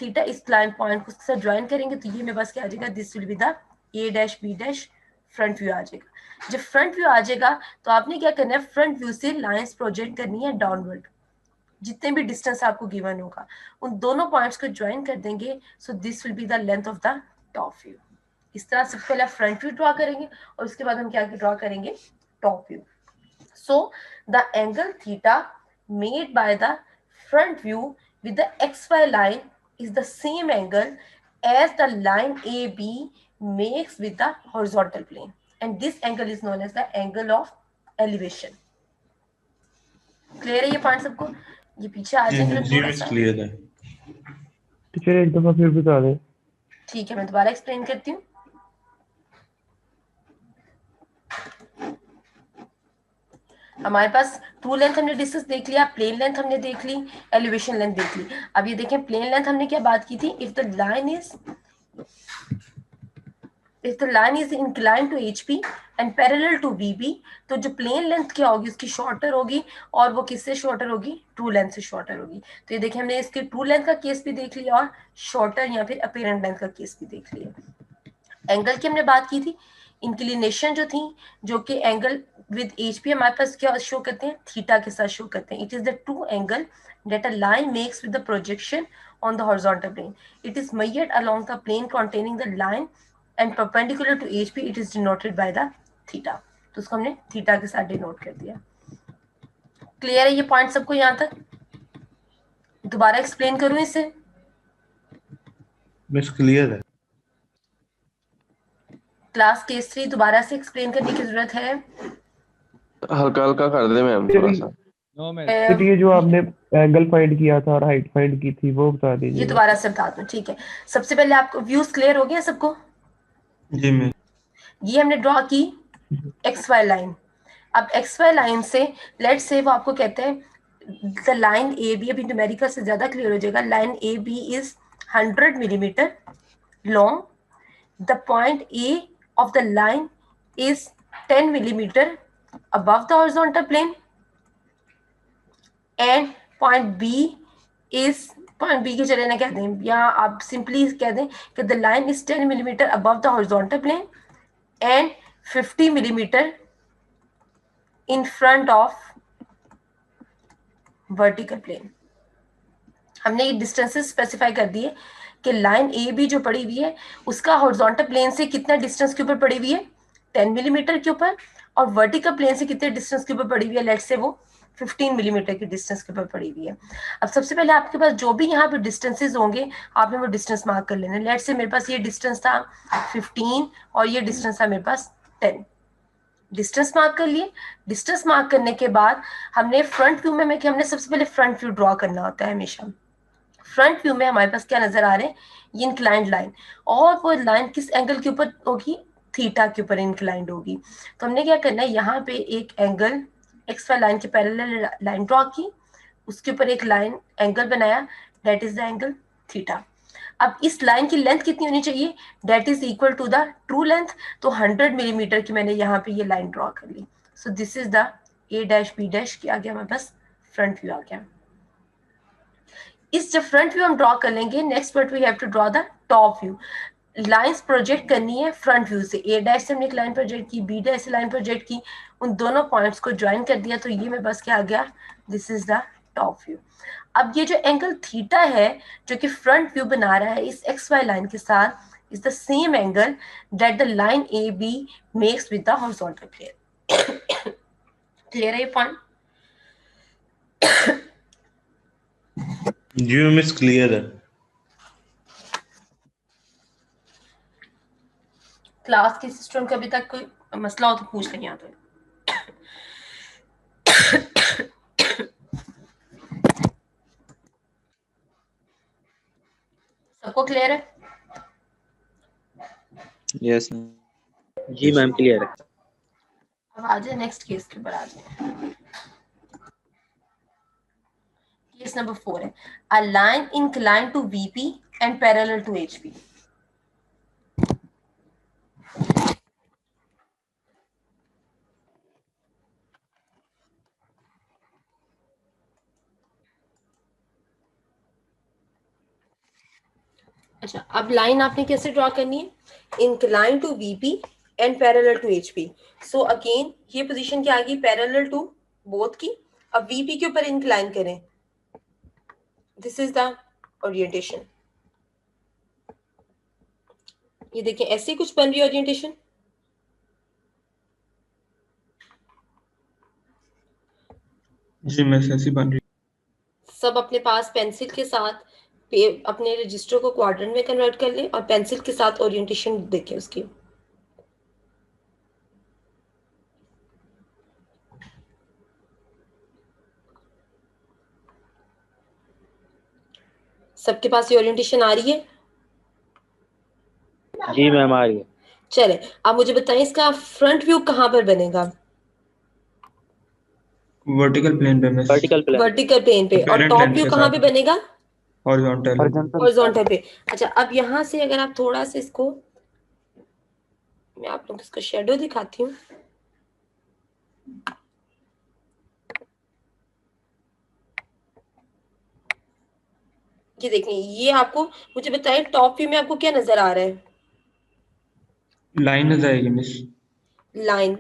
थीटा इस लाइन पॉइंट को उसके साथ ज्वाइन करेंगे, तो ये मेरे पास क्या आ जाएगा? This will be the A dash B dash front view आ जाएगा। जब फ्रंट व्यू आ जाएगा तो आपने क्या करना है? फ्रंट व्यू से लाइंस प्रोजेक्ट करनी है डाउनवर्ड। जितने भी डिस्टेंस आपको गिवन होगा उन दोनों पॉइंट्स को ज्वाइन कर देंगे। सो this will be the length of the top view. इस तरह सबसे पहले फ्रंट व्यू ड्रॉ करेंगे और उसके बाद हम क्या ड्रॉ करेंगे? Top view. So the angle theta made by the front view with the xy line is the same angle as the line AB makes with the horizontal plane, and this angle is known as the angle of elevation. Clear है ये point सबको? ये पीछे आ जाएंगे जी थोड़ा miss सा। Clear है। Teacher एक दफा फिर बता दे। ठीक है, मैं दोबारा एक्सप्लेन करती हूँ। हमारे पास ट्रू लेंथ हमने डिस्कस देख लिया, प्लेन लेंथ हमने देख ली, एलिवेशन लेंथ देख ली। अब ये देखें प्लेन लेंथ हमने क्या बात की थी? If the line is if the line is inclined to HP and parallel to VB, तो जो प्लेन लेंथ क्या होगी उसकी शॉर्टर होगी, और वो किससे शॉर्टर होगी, ट्रू लेंथ से शॉर्टर होगी। तो ये देखिए हमने इसके ट्रू लेंथ का केस भी देख लिया और शॉर्टर या फिर अपीरेंट लेंथ का केस भी देख लिया। एंगल की हमने बात की थी, इंक्लिनेशन जो थी, जो कि एंगल विद HP हमारे पास क्या शो करते हैं, थीटा के साथ शो करते हैं। It is the true angle that a line makes with the projection on the horizontal plane. It is measured along the plane containing the line and perpendicular to HP. It is denoted by the theta. तो उसको हमने theta के साथ denote कर दिया। Clear है ये point सबको यहाँ तक? दोबारा एक्सप्लेन करूँ इसे? मिस क्लियर है। क्लास केस 3 दोबारा से एक्सप्लेन करने की जरूरत है? हल्का हल्का कर दे मैम थोड़ा सा। अम, ये जो आपने एंगल फाइंड किया था और हाइट फाइंड की थी वो बता ये दीजिए। दोबारा से बता दूं, ठीक है। सबसे पहले आपको व्यूज क्लियर हो गया सबको? जी मैं ये हमने ड्रॉ की एक्स वाई लाइन। अब एक्स वाई लाइन से लेट से वो आपको कहते हैं द लाइन ए बी, अभी न्यूमेरिकल से ज्यादा क्लियर हो जाएगा। Line A B is 100 millimetre long, the point A of the line is 10 millimetre above the horizontal plane and point B is, point B की जगह ना कह दें या आप सिंपली कह दें कि the line is 10 millimetre above the horizontal plane and 50 millimetre in front of vertical plane। हमने ये डिस्टेंसेस स्पेसिफाई कर दिए कि लाइन ए बी जो पड़ी हुई है उसका हॉरिजॉन्टल प्लेन से कितना डिस्टेंस के ऊपर पड़ी हुई है, 10 मिलीमीटर के ऊपर, और वर्टिकल प्लेन से कितने डिस्टेंस के ऊपर पड़ी हुई है, लेट से वो 15 मिलीमीटर की डिस्टेंस के ऊपर पड़ी हुई है। अब सबसे पहले आपके पास जो भी यहाँ पे डिस्टेंसेस होंगे आपने वो डिस्टेंस मार्क कर लेना। लेट से मेरे पास ये डिस्टेंस था 15 और ये डिस्टेंस था मेरे पास 10। डिस्टेंस मार्क कर लिए। डिस्टेंस मार्क करने के बाद हमने फ्रंट व्यू में कि हमने सबसे पहले फ्रंट व्यू ड्रॉ करना होता है हमेशा। फ्रंट व्यू में हमारे पास क्या नजर आ रहे हैं, ये इंक्लाइंड लाइन, और वो लाइन किस एंगल के ऊपर होगी, थीटा के ऊपर इंक्लाइंड होगी। तो हमने क्या करना है, यहाँ पे एक एंगल एक्स वाई लाइन के पैरेलल लाइन ड्रॉ की, उसके ऊपर एक लाइन एंगल बनाया, that is the angle theta. अब इस लाइन की लेंथ कितनी होनी चाहिए, that is equal to the true length. तो 100 मिलीमीटर की मैंने यहाँ पे ये लाइन ड्रॉ कर ली। So this is the A dash B dash क्या आ गया हमारे पास, फ्रंट व्यू आ गया। इस जब फ्रंट व्यू हम ड्रॉ कर लेंगे, next but we have to draw the top view. Lines project करनी है फ्रंट व्यू से, ए डैश से हमने एक लाइन प्रोजेक्ट की, बी डैश से लाइन प्रोजेक्ट की, उन दोनों पॉइंट्स को ज्वाइन कर दिया, तो ये मेरे पास क्या आ गया, this is the top view. अब ये जो एंगल थीटा है जो कि फ्रंट व्यू बना रहा है इस एक्स वाई लाइन के साथ, is the same angle that the line A B makes with the horizontal plane. Clear है ये पॉइंट? जी मिस क्लियर है। क्लास के सिस्टम का अभी तक कोई मसला हो तो पूछ लें यहाँ पे। सबको क्लियर है? यस जी मैम क्लियर है। अब आ जाए नेक्स्ट केस के ऊपर आ जाए। केस नंबर 4 है, a line inclined to VP and parallel to HP। अच्छा, अब लाइन आपने कैसे ड्रॉ करनी है, incline to VP and parallel to HP। So again ये पोजीशन क्या आ गई, पैरेलल टू बोथ की। अब VP के ऊपर इंक्लाइन करें, दिस इज द ओरिएंटेशन। ये देखिए ऐसे कुछ बन रही है ओरिएंटेशन। जी मैं ऐसी बन रही। सब अपने पास पेंसिल के साथ अपने रजिस्टर को क्वाड्रेंट में कन्वर्ट कर लें और पेंसिल के साथ ओरिएंटेशन देखें उसकी। सबके पास ये ओरिएंटेशन आ रही है? जी मैम आ रही है। चले अब मुझे बताएं इसका फ्रंट व्यू कहाँ पर बनेगा? वर्टिकल प्लेन पे मैं वर्टिकल प्लेन। वर्टिकल प्लेन पे। और Apparent टॉप line व्यू के कहाँ साथ। पे बनेगा? हॉरिजॉन्टल। हॉरिजॉन्टल पे। अच्छा, अब यहाँ से अगर आप थोड़ा सा इसको मैं आप लोग को इसका शेडो दिखाती हूँ। ये देखिए, ये आपको मुझे बताइए टॉप व्यू में आपको क्या नजर आ रहा है? लाइन नजर आएगी मिस। लाइन।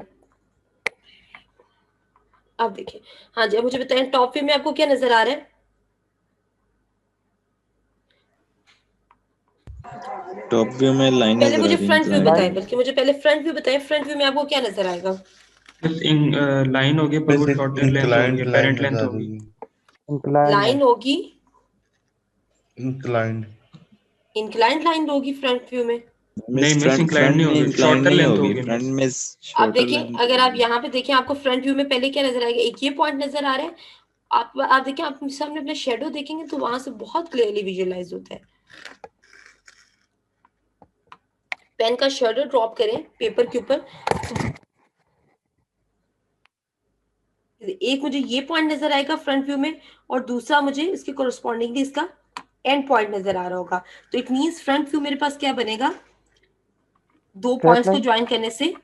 अब देखिए, हाँ जी, अब मुझे बताएं टॉप व्यू में आपको क्या नजर आ रहा है? टॉप व्यू में लाइन पहले नजर आ मुझे रही है, फ्रंट व्यू इंक्लाइन। बताएं, बल्कि मुझे पहले फ्रंट व्यू बताएं। फ्रंट व्यू में आपको क्या नजर आएगा? बस लाइन होगी पर वो शॉर्टेड लेंथ होगी, इंक्लाइंड लाइन पेरेंट लेंथ नजर आ होगी। रही है। इंक्लाइन लाइन होगी, इंक्लाइंड। इंक्लाइंड लाइन होगी फ्रंट व्यू में। नहीं मिस मिस, फ्रंट इंक्लाइंड नहीं में होगी, इंक्लाइन शॉर्टर नहीं लेंथ होगी, होगी फ्रंट मिस। में आप शॉर्टर देखें, लेंथ अगर आप होगी। यहाँ पे देखें, आपको फ्रंट व्यू में पहले क्या नजर आएगा? एक ये पॉइंट नजर आ रहा है। आप देखें, आप सामने अपने शेडो देखेंगे तो वहां से बहुत क्लियरली विजुअलाइज होता है। पेन का शेडो ड्रॉप करें पेपर के ऊपर, एक मुझे ये पॉइंट नजर आएगा फ्रंट व्यू में, और दूसरा मुझे इसके कोरस्पॉन्डिंगली इसका एंड पॉइंट नजर आ रहा होगा। तो इट मींस फ्रंट व्यू मेरे पास क्या बनेगा? दो स्ट्रेट पॉइंट्स को लाइन। ज्वाइन करने से एक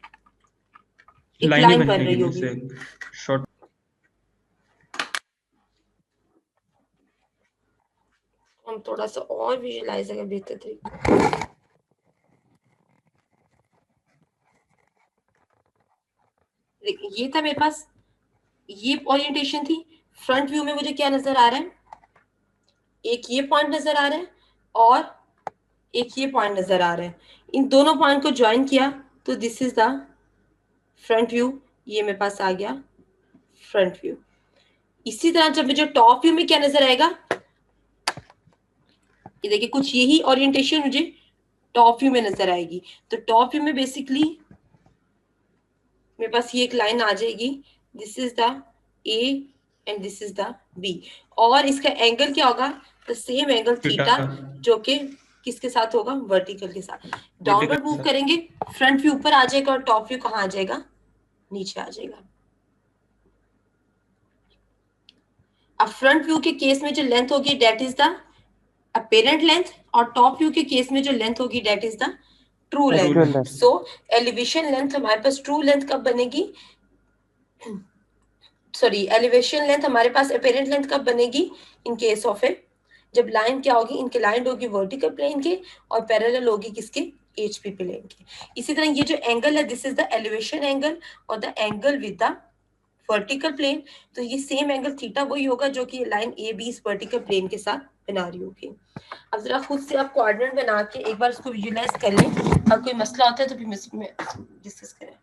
लाइन ही लाइन बन बनेगी रही मिस, होगी। शॉर्ट। हम थोड़ा सा और विजुअलाइज अगर बेहतर तरीके, देखिए ये था मेरे पास, ये ओरिएंटेशन थी। फ्रंट व्यू में मुझे क्या नजर आ रहा है? एक ये पॉइंट नजर आ रहा है और एक ये पॉइंट नजर आ रहा है। इन दोनों पॉइंट को ज्वाइन किया तो this is the front view. ये मेरे पास आ गया फ्रंट व्यू। इसी तरह जब मुझे टॉप व्यू में क्या नजर आएगा? ये देखिए, कुछ यही ओरिएंटेशन मुझे टॉप व्यू में नजर आएगी। तो टॉप व्यू में बेसिकली मेरे पास ये एक लाइन आ जाएगी, this is the A and this is the B, और इसका एंगल क्या होगा? The same angle theta theta, का जो कि किसके साथ होगा? वर्टिकल के साथ। वर्टिकल डाउनवर्ड मूव करेंगे, फ्रंट व्यू ऊपर आ जाएगा और टॉप व्यू कहाँ आ जाएगा? नीचे आ जाएगा। अब फ्रंट व्यू के केस में जो लेंथ होगी that is the apparent length, और टॉप व्यू के केस में जो लेंथ होगी that is the true true length. Actual length. Length. So elevation length हमारे पास ट्रू लेंथ कब बनेगी? सॉरी, एलिवेशन लेंथ हमारे पास अपेरेंट लेंथ कब बनेगी? इन केस ऑफ ए, जब लाइन क्या होगी? इंक्लाइंड होगी वर्टिकल प्लेन के और पैरेलल होगी किसके? एचपी प्लेन के। इसी तरह ये जो एंगल है, this is the elevation angle, और the angle with the vertical plane, तो ये सेम एंगल थीटा वही होगा जो कि लाइन ए बी इस वर्टिकल प्लेन के साथ बना रही होगी। अब जरा खुद से आप कोऑर्डिनेट बना के एक बार इसको विजुअलाइज कर लें, अगर कोई मसला होता है तो फिर इसमें डिस्कस करें।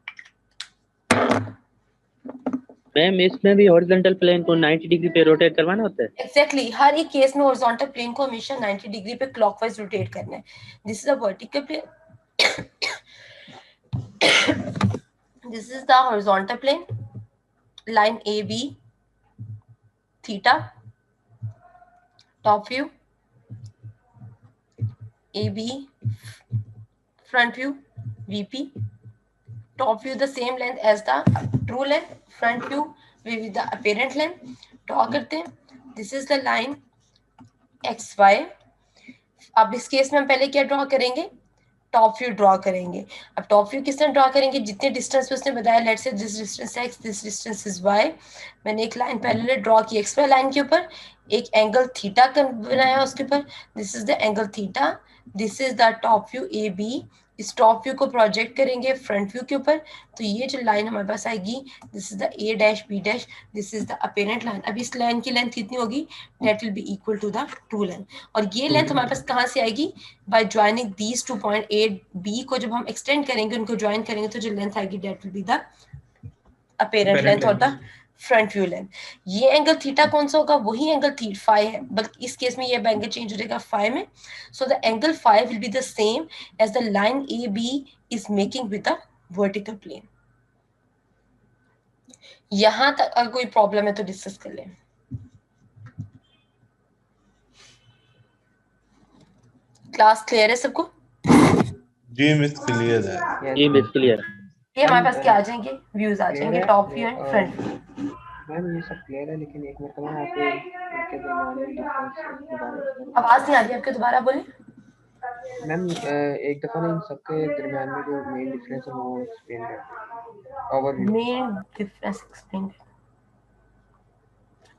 मैम इसमें भी हॉरिजॉन्टल प्लेन को 90 डिग्री पे रोटेट करवाना होता है। एग्जैक्टली, हर एक केस में हॉरिजॉन्टल प्लेन को हमेशा 90 डिग्री पे क्लॉकवाइज रोटेट करना है। This is a vertical plane, this is the horizontal plane, line A B theta, top view A B, front view VP, top view the same length as the true length, front view with the apparent length। Draw करते हैं, this is the line XY। अब इस case में हम पहले क्या draw करेंगे? Top view draw करेंगे। अब टॉप व्यू किस तरह ड्रॉ करेंगे? जितने डिस्टेंस पे उसने बताया, let's say this distance x, this distance is y। मैंने एक लाइन पहले ड्रॉ की XY लाइन के ऊपर, एक एंगल थीटा बनाया उसके ऊपर, this is the angle theta, this is the top view A B. इस टॉप व्यू को प्रोजेक्ट करेंगे फ्रंट व्यू के ऊपर, तो ये जो लाइन हमारे पास आएगी, this is the A dash B dash, this is the apparent line. अब इस लाइन की लेंथ कितनी होगी? That will be equal to the true length. और ये लेंथ हमारे पास कहाँ से आएगी? By joining these two point A B को जब हम एक्सटेंड करेंगे, उनको ज्वाइन करेंगे, तो जो लेंथ आएगी that will be the apparent length और द फ्रंट व्यू लेंथ। ये एंगल थीटा कौन सा होगा? वही एंगल थीटा फाई है, बल्कि इस केस में ये एंगल चेंज हो जाएगा फाई में। So the angle phi will be the same as the line A B is making with the vertical plane. यहां तक अगर कोई प्रॉब्लम है तो डिस्कस कर लें। क्लास क्लियर है सबको? जी मिस क्लियर है। ये मिस क्लियर है। ये हमारे पास क्या आ जाएंगे? व्यूज आ जाएंगे, top view and front view. Ma'am ये सब क्लियर है, लेकिन एक मिनट में आप इनके दरमियान में डिफरेंस दोबारा आवाज नहीं आ रही आपके, दोबारा बोले। मैम एक दफा ना इन सबके दरमियान में जो मेन डिफरेंस है वो एक्सप्लेन कर ओवरव्यू। Main difference explain.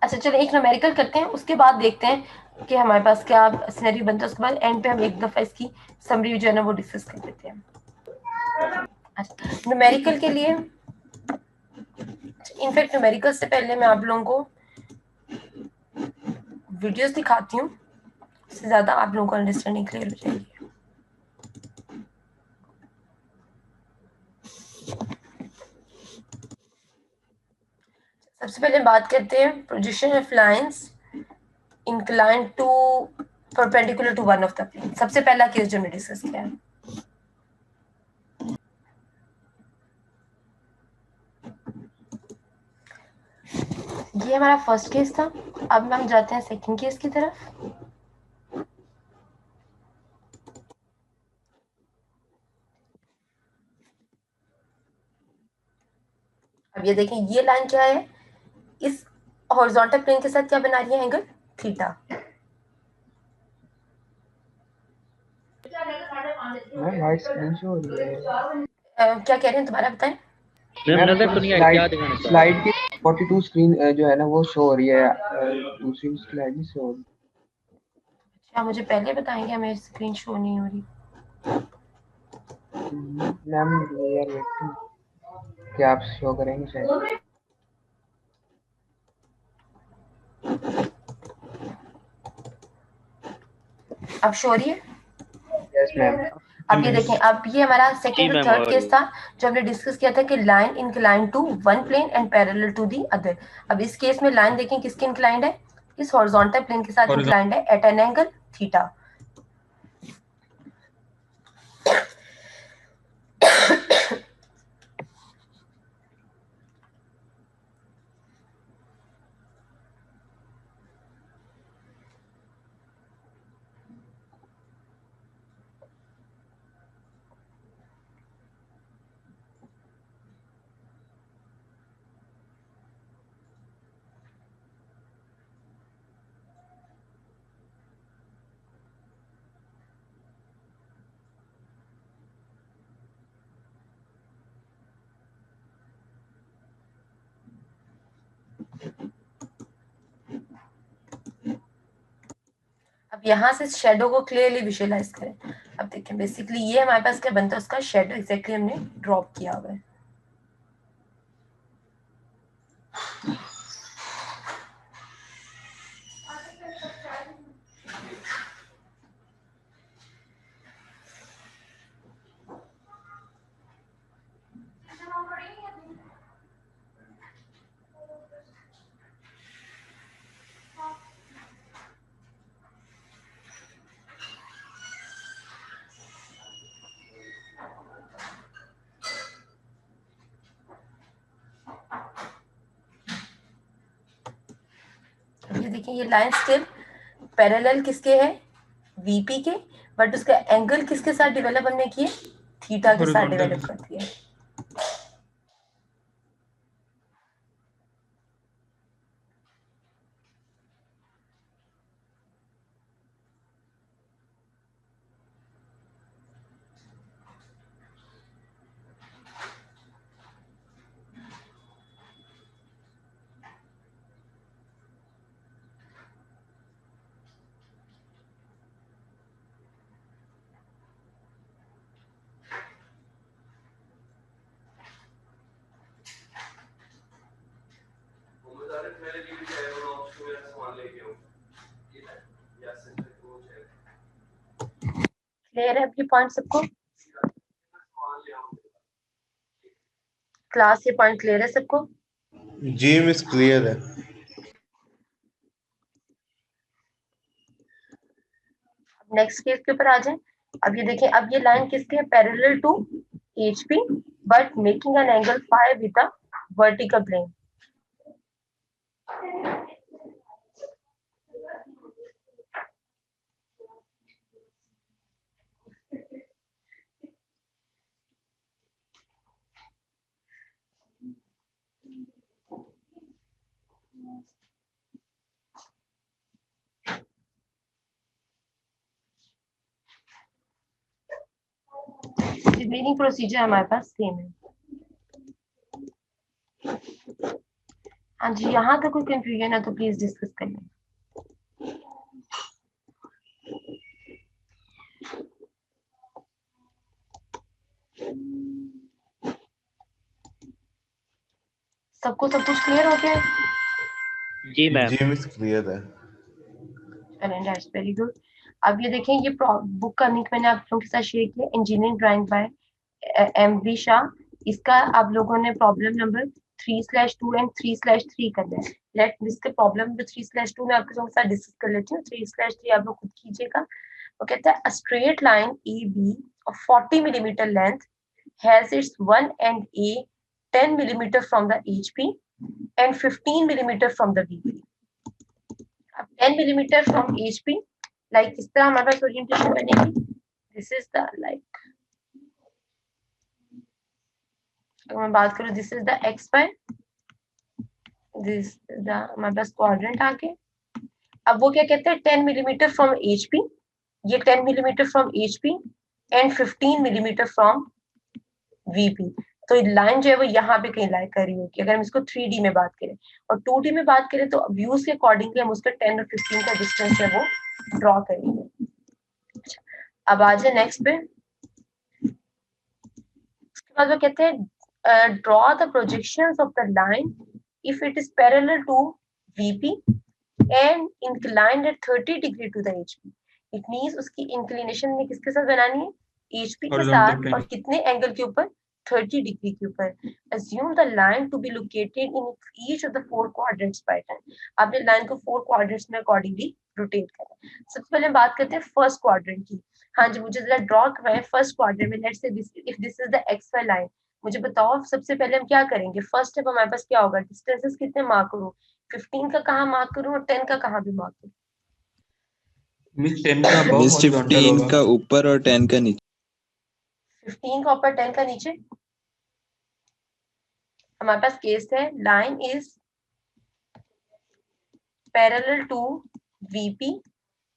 अच्छा चलो एक न्यूमेरिकल करते हैं, उसके बाद देखते हैं कि हमारे पास क्या सिनेरियो बनता है, उसके बाद एंड पे हम एक दफा इसकी समरी जो है ना वो डिस्कस कर लेते हैं। अच्छा न्यूमेरिकल के लिए, इनफैक्ट न्यूमेरिकल से पहले मैं आप लोगों को वीडियोस दिखाती हूँ, उससे ज्यादा आप लोगों को अंडरस्टैंडिंग क्लियर हो जाएगी। सबसे पहले बात करते हैं projection of lines inclined to perpendicular to one of the plane. सबसे पहला केस जो हमने डिस्कस किया है, ये हमारा फर्स्ट केस था। अब हम जाते हैं सेकंड केस की तरफ। अब ये देखें ये लाइन क्या है, इस हॉरिजॉन्टल प्लेन के साथ क्या बना रही है, angle theta. Ma'am white screen show हो रही है। क्या कह रहे हैं दोबारा बताएं। मैम मैम नजर तो नहीं आई, क्या स्लाइड दिखाना चाह रहे स्लाइड की 42 स्क्रीन जो है ना वो शो हो रही है, दूसरी स्लाइड नहीं शो हो रही। क्या मुझे पहले बताएंगे, मेरी स्क्रीन शो नहीं हो रही। मैम वी आर वेटिंग कि आप शो करेंगे शायद। अब शो हो रही है। Yes ma'am. अब ये देखें, अब ये हमारा जी सेकंड और मैम, थर्ड और केस था जो हमने डिस्कस किया था कि line inclined to one plane and parallel to the other. अब इस केस में लाइन देखें किसके इंक्लाइंड है, इस हॉरिजॉन्टल प्लेन के साथ हॉरिजॉन्टल इंक्लाइंड है एट एन एंगल थीटा। अब यहाँ से शेडो को क्लियरली विजुअलाइज करें। अब देखें बेसिकली ये हमारे पास क्या बनता है, उसका शेडो एग्जैक्टली हमने ड्रॉप किया हुआ है। ये देखिए ये लाइन स्टिल पैरेलल किसके है, वीपी के, बट उसका एंगल किसके साथ डेवलप हमने किए, थीटा के साथ हॉरिजॉन्टल डेवलप कर दिया। क्लियर है अभी पॉइंट सबको, क्लास ये पॉइंट क्लियर है सबको। जी मिस क्लियर है। नेक्स्ट केस के ऊपर आ जाए। अब ये देखें, अब ये लाइन किसके है, parallel to HP but making an angle phi with the vertical plane. Remaining procedure हमारे पास सेम है। हाँ जी, यहाँ तक कोई कंफ्यूजन है तो प्लीज डिस्कस कर लें। सबको सब कुछ क्लियर हो गया है? जी मैम। जी मिस क्लियर है। That's very good. अब ये देखें, ये बुक का लिंक मैंने आप लोगों के साथ शेयर किया, engineering drawing by M V. Shah. इसका आप लोगों ने प्रॉब्लम नंबर 3/2 एंड 3/3 करना है। लेट इसके प्रॉब्लम नंबर 3/2 में आपके साथ डिस्कस कर लेती हूँ। 3/3 आप लोग खुद कीजिएगा। वो कहता है, a straight line A B of 40 millimetre length has its one end A 10 millimetre from the HP and 15 millimeter from the VP. अब 10 millimeter from HP, like इस तरह हमारे पास ओरिएंटेशन बनेगी। This is the like, अगर मैं बात करूँ, this is the XY, this is the हमारे पास क्वाड्रेंट आगे। अब वो क्या कहते हैं, 10 मिलीमीटर फ्रॉम HP, ये 10 millimetre from HP and 15 millimetre from VP। तो लाइन जो है वो यहाँ पे कहीं लाई कर रही होगी, अगर हम इसको 3D में बात करें। और 2D में बात करें तो व्यूज के अकॉर्डिंगली हम उसका 10 और 15 का डिस्टेंस है वो ड्रॉ करेंगे। अच्छा, अब आ जाए नेक्स्ट पे। उसके बाद वो कहते हैं, draw the projections of the line if it is parallel to VP and inclined at 30 degree to the HP। It means उसकी इंक्लिनेशन में किसके साथ बनानी है, HP के साथ, और कितने एंगल के ऊपर, 30 डिग्री के ऊपर। Assume the line to be located in each of the 4 quadrants by 10। आपने लाइन को 4 quadrants में अकॉर्डिंगली रोटेट करना है। सबसे पहले हम बात करते हैं फर्स्ट क्वाड्रेंट की। हाँ जी, मुझे जरा ड्रॉ करवाएं फर्स्ट क्वाड्रेंट में। Let's say if this is the XY line, मुझे बताओ सबसे पहले हम क्या करेंगे। फर्स्ट स्टेप हमारे पास क्या होगा, डिस्टेंसेस कितने मार्क करूं, 15 का कहाँ मार्क करूं और 10 का कहाँ भी मार्क करूं। मिस 10 का अबव मिस हॉरिजॉन्टल 15 होगा, का ऊपर और 10 का नीचे। 15 का ऊपर 10 का नीचे। हमारे पास केस है, line is parallel to VP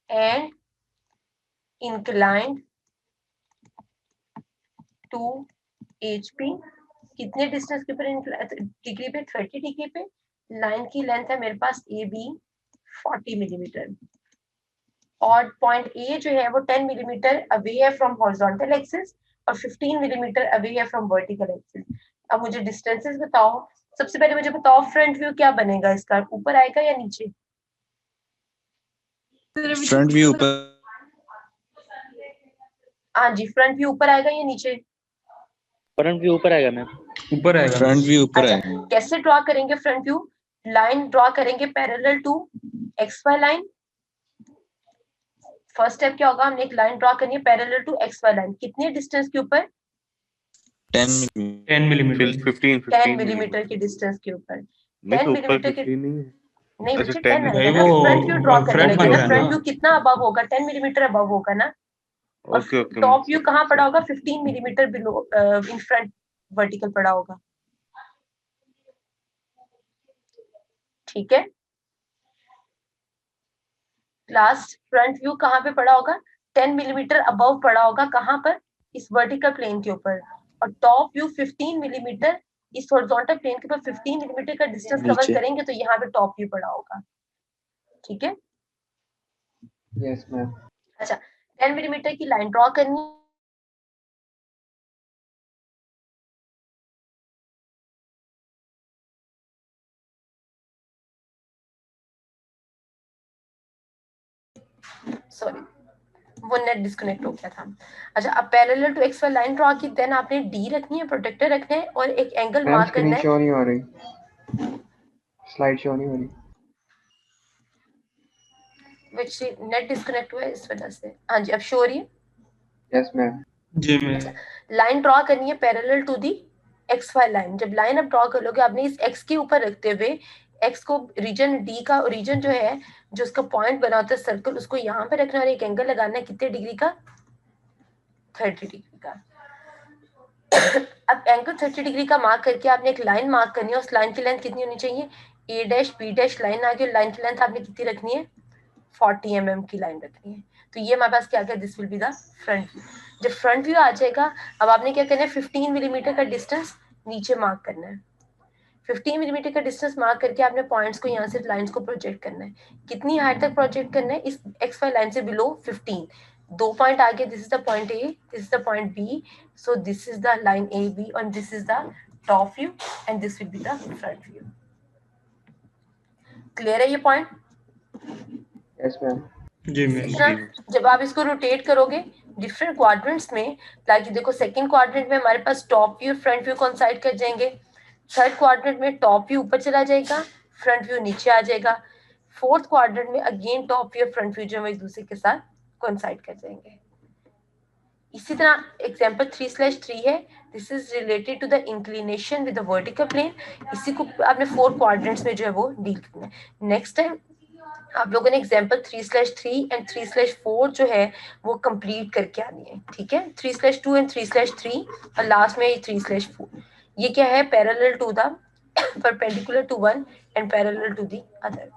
and inclined to HP। कितने डिस्टेंस के ऊपर, डिग्री पे, 30 डिग्री पे। लाइन की लेंथ है मेरे पास AB 40 मिलीमीटर, और पॉइंट A जो है वो 10 मिलीमीटर अवे है फ्रॉम हॉरिजॉन्टल एक्सिस और 15 मिलीमीटर अवे है फ्रॉम वर्टिकल एक्सिस। अब मुझे डिस्टेंसेस बताओ। सबसे पहले मुझे बताओ फ्रंट व्यू क्या बनेगा इसका, ऊपर आएगा या नीचे। फ्रंट व्यू ऊपर। हाँ जी, फ्रंट व्यू ऊपर आएगा या नीचे। फ्रंट व्यू ऊपर आएगा मैम। ऊपर आएगा। फ्रंट व्यू ऊपर अच्छा, आएगा। कैसे ड्रॉ करेंगे फ्रंट व्यू। लाइन ड्रॉ करेंगे parallel to XY line. First step क्या होगा, हमने एक लाइन ड्रॉ करनी है पैरेलल टू XY लाइन, कितने डिस्टेंस के ऊपर, 10 मिलीमीटर 10 मिलीमीटर की डिस्टेंस के ऊपर। 10 मिलीमीटर के नहीं अच्छा, बच्चे, 10 10 भाई आएगा वो ना, फ्रंट व्यू ड्रॉ करने फ्रंट लगे बन ना। रहा है फ्रंट ना। व्यू कितना अबव होगा, 10 मिलीमीटर अबव होगा ना। और ओके ओके। टॉप व्यू कहाँ पड़ा होगा, 15 millimetre below in front vertical पड़ा होगा। ठीक है, लास्ट फ्रंट व्यू कहाँ पे पड़ा होगा, 10 मिलीमीटर अबव पड़ा होगा, कहाँ पर, इस वर्टिकल प्लेन के ऊपर। और टॉप व्यू 15 मिलीमीटर इस हॉरिजॉन्टल प्लेन के ऊपर 15 मिलीमीटर का डिस्टेंस कवर नीचे। करेंगे तो यहाँ पे टॉप व्यू पड़ा होगा। ठीक है, यस मैम। अच्छा 10 मिलीमीटर की लाइन ड्रॉ करनी है। सॉरी, वो नेट डिस्कनेक्ट हो गया था। अच्छा, अब parallel to XY line draw की, देन आपने D रखनी है, प्रोटेक्टर रखना है और एक एंगल मैम मार्क करना स्क्रीन है। शो नहीं हो रही, स्लाइड शो नहीं हो रही। विच नेट डिस्कनेक्ट हुआ है इस वजह से। हाँ जी, अब शो हो रही है। Yes ma'am. जी मैम। लाइन ड्रॉ करनी है parallel to the XY line. जब लाइन आप ड्रॉ कर लोगे, आपने इस X के ऊपर रखते हुए X को रीजन D का, रीजन जो है जो उसका पॉइंट बना होता है सर्कल, उसको यहाँ पे रखना और एक एंगल लगाना है कितने डिग्री का, 30 डिग्री का। अब एंगल 30 डिग्री का मार्क करके आपने एक लाइन मार्क करनी है। उस लाइन की लेंथ कितनी होनी चाहिए, A' लाइन आ गई, लाइन की लेंथ आपने कितनी रखनी है, 40 mm की लाइन रखनी है। तो ये हमारे पास क्या गया, this will be the front view. जब फ्रंट व्यू आ जाएगा, अब आपने क्या करना है, 15 मिलीमीटर का डिस्टेंस नीचे मार्क करना है। 15 मिलीमीटर का डिस्टेंस मार्क करके आपने पॉइंट्स को यहाँ से लाइंस को प्रोजेक्ट करना है। कितनी हाइट तक प्रोजेक्ट करना है, इस एक्स वाई लाइन से बिलो 15। 2 पॉइंट आगे, this is the point A, this is the point B, so this is the line A B और this is the top view and this will be the front view. Clear है ये point? Yes ma'am. जी ma'am. जब आप इसको rotate करोगे different quadrants में, like देखो सेकंड क्वाड्रेंट में हमारे पास top view front view coincide कर जाएंगे, थर्ड क्वाड्रेंट में टॉप व्यू ऊपर चला जाएगा, फ्रंट व्यू नीचे आ जाएगा, फोर्थ क्वाड्रेंट में again top view front view जो एक दूसरे के साथ कोइंसाइड कर जाएंगे। इसी तरह एग्जांपल 3/3 है, this is related to the inclination with the vertical plane. इसी को आपने 4 क्वाड्रेंट्स में जो है वो डील करना है। नेक्स्ट टाइम आप लोगों ने एग्जांपल 3/3 एंड 3/4 जो है वो कंप्लीट करके आनी है, ठीक है? 3/2 एंड 3/3 और लास्ट में 3/4। ये क्या है, parallel to the perpendicular to one and parallel to the other.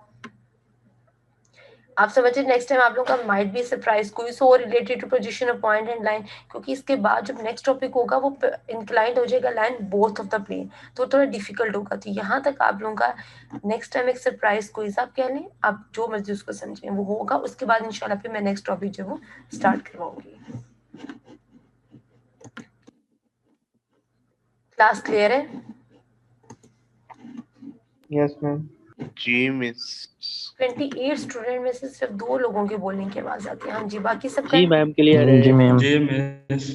आप समझे? नेक्स्ट टाइम आप लोगों का माइट बी सरप्राइज कोई so related to position of point and line, क्योंकि इसके बाद जब नेक्स्ट टॉपिक होगा वो इंक्लाइंड हो जाएगा line both of the plane, तो थोड़ा डिफिकल्ट होगा। तो यहाँ तक आप लोगों का नेक्स्ट टाइम एक सरप्राइज कोई आप कह लें, आप जो मर्जी उसको समझें वो होगा। उसके बाद इंशाल्लाह फिर मैं नेक्स्ट टॉपिक जो वो स्टार्ट करवाऊंगी। क्लास क्लियर है? Yes ma'am. जी मिस। 28 स्टूडेंट में से सिर्फ 2 लोगों के बोलने की आवाज आती है। हाँ जी, बाकी सबका जी मैम क्लियर है। जी मैम। जी मिस।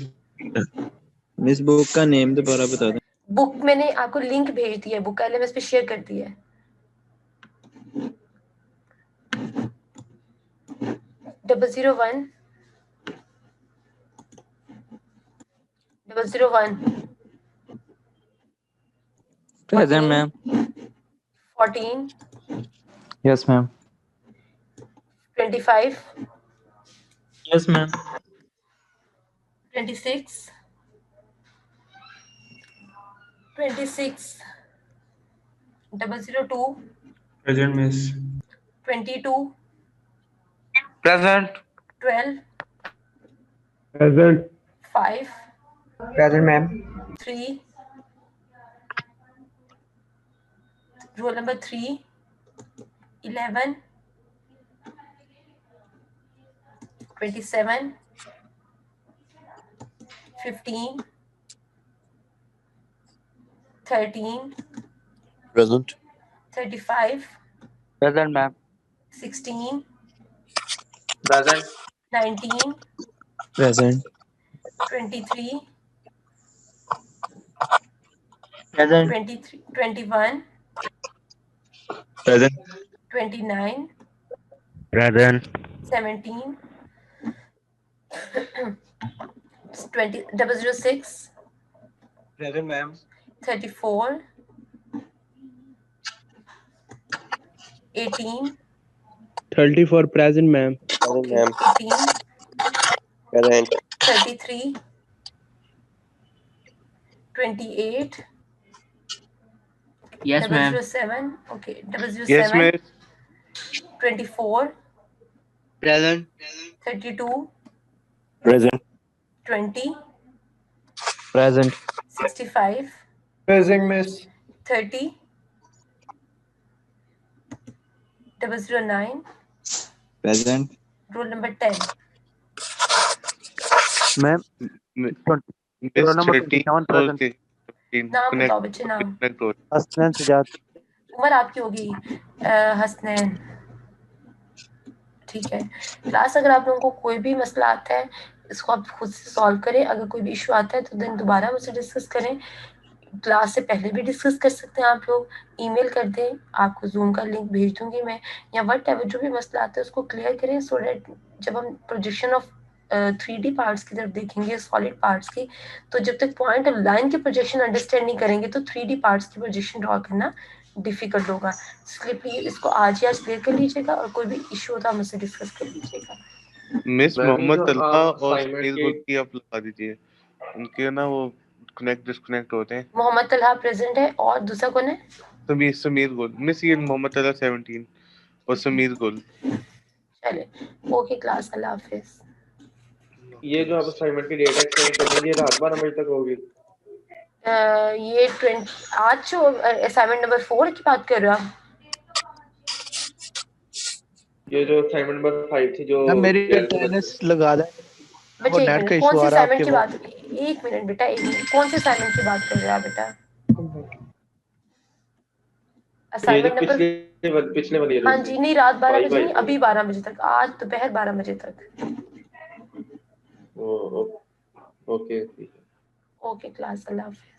मिस बुक का नेम दोबारा बता दें। बुक मैंने आपको लिंक भेज दिया है, बुक LMS पे शेयर कर दी है। 001 present ma'am. 14 yes ma'am. 25 yes ma'am. 26 002 present miss. 22 present. 12 present. 5 present ma'am. 3 roll number 3 11 27 15 13 present. 35 present ma'am. 16 present. 19 present. 23 present. 23 21 present. 29 present. 17 20 006 present ma'am. 34 18 34 present ma'am. Present ma'am. 18 present. 33 28 yes ma'am. 007 okay yes 007 miss. 24 present. 32 present. 20 present. 65 present miss. 30 009 present. roll number 10 ma'am. Miss roll number 13 present। नाम बताओ बच्चे, नाम। हसनैन सुजात। उम्र आपकी होगी हसनैन, ठीक है। Class अगर आप लोगों को कोई भी मसला आता है इसको आप खुद से सॉल्व करें। अगर कोई भी इशू आता है तो दिन दोबारा मुझसे डिस्कस करें। क्लास से पहले भी डिस्कस कर सकते हैं आप लोग, ईमेल कर दें, आपको जूम का लिंक भेज दूंगी मैं, या व्हाटएवर जो भी मसला आता है उसको क्लियर करें, सो दैट जब हम प्रोजेक्शन ऑफ 3D पार्ट्स की तरफ देखेंगे, सॉलिड पार्ट्स की, तो जब तक पॉइंट और लाइन की प्रोजेक्शन अंडरस्टैंड नहीं करेंगे तो 3D पार्ट्स की प्रोजेक्शन ड्रॉ करना डिफिकल्ट होगा। इसलिए प्लीज इसको आज ही आज क्लियर कर लीजिएगा, और कोई भी इशू होता है मुझसे डिस्कस कर लीजिएगा। मिस मोहम्मद तलहा और assignment समीर के- गुल की आप लगा दीजिए, उनके ना वो कनेक्ट डिस्कनेक्ट होते हैं। मोहम्मद तलहा प्रेजेंट है, और दूसरा कौन है? समीर गुल मिस, ये मोहम्मद तलहा 17 और समीर गुल। चले, ओके क्लास, अल्लाह हाफिज। ये जो आप असाइनमेंट की डेट एक्सटेंड करनी है रात 12 बजे तक होगी। ये 20 आज जो असाइनमेंट नंबर 4 की बात कर रहे हो आप? ये जो असाइनमेंट नंबर 5 थी जो मेरी अटेंडेंस लगा दे। बच्चे एक मिनट, कौन सी असाइनमेंट की बात? एक मिनट बेटा, एक मिनट, कौन सी असाइनमेंट की बात कर रहे हो आप बेटा? असाइनमेंट नंबर पिछले वाली। हाँ जी, नहीं रात 12 बजे नहीं, अभी 12 बजे तक, आज दोपहर 12 बजे तक। ओके ओके क्लास, अल्लाह हाफिज़।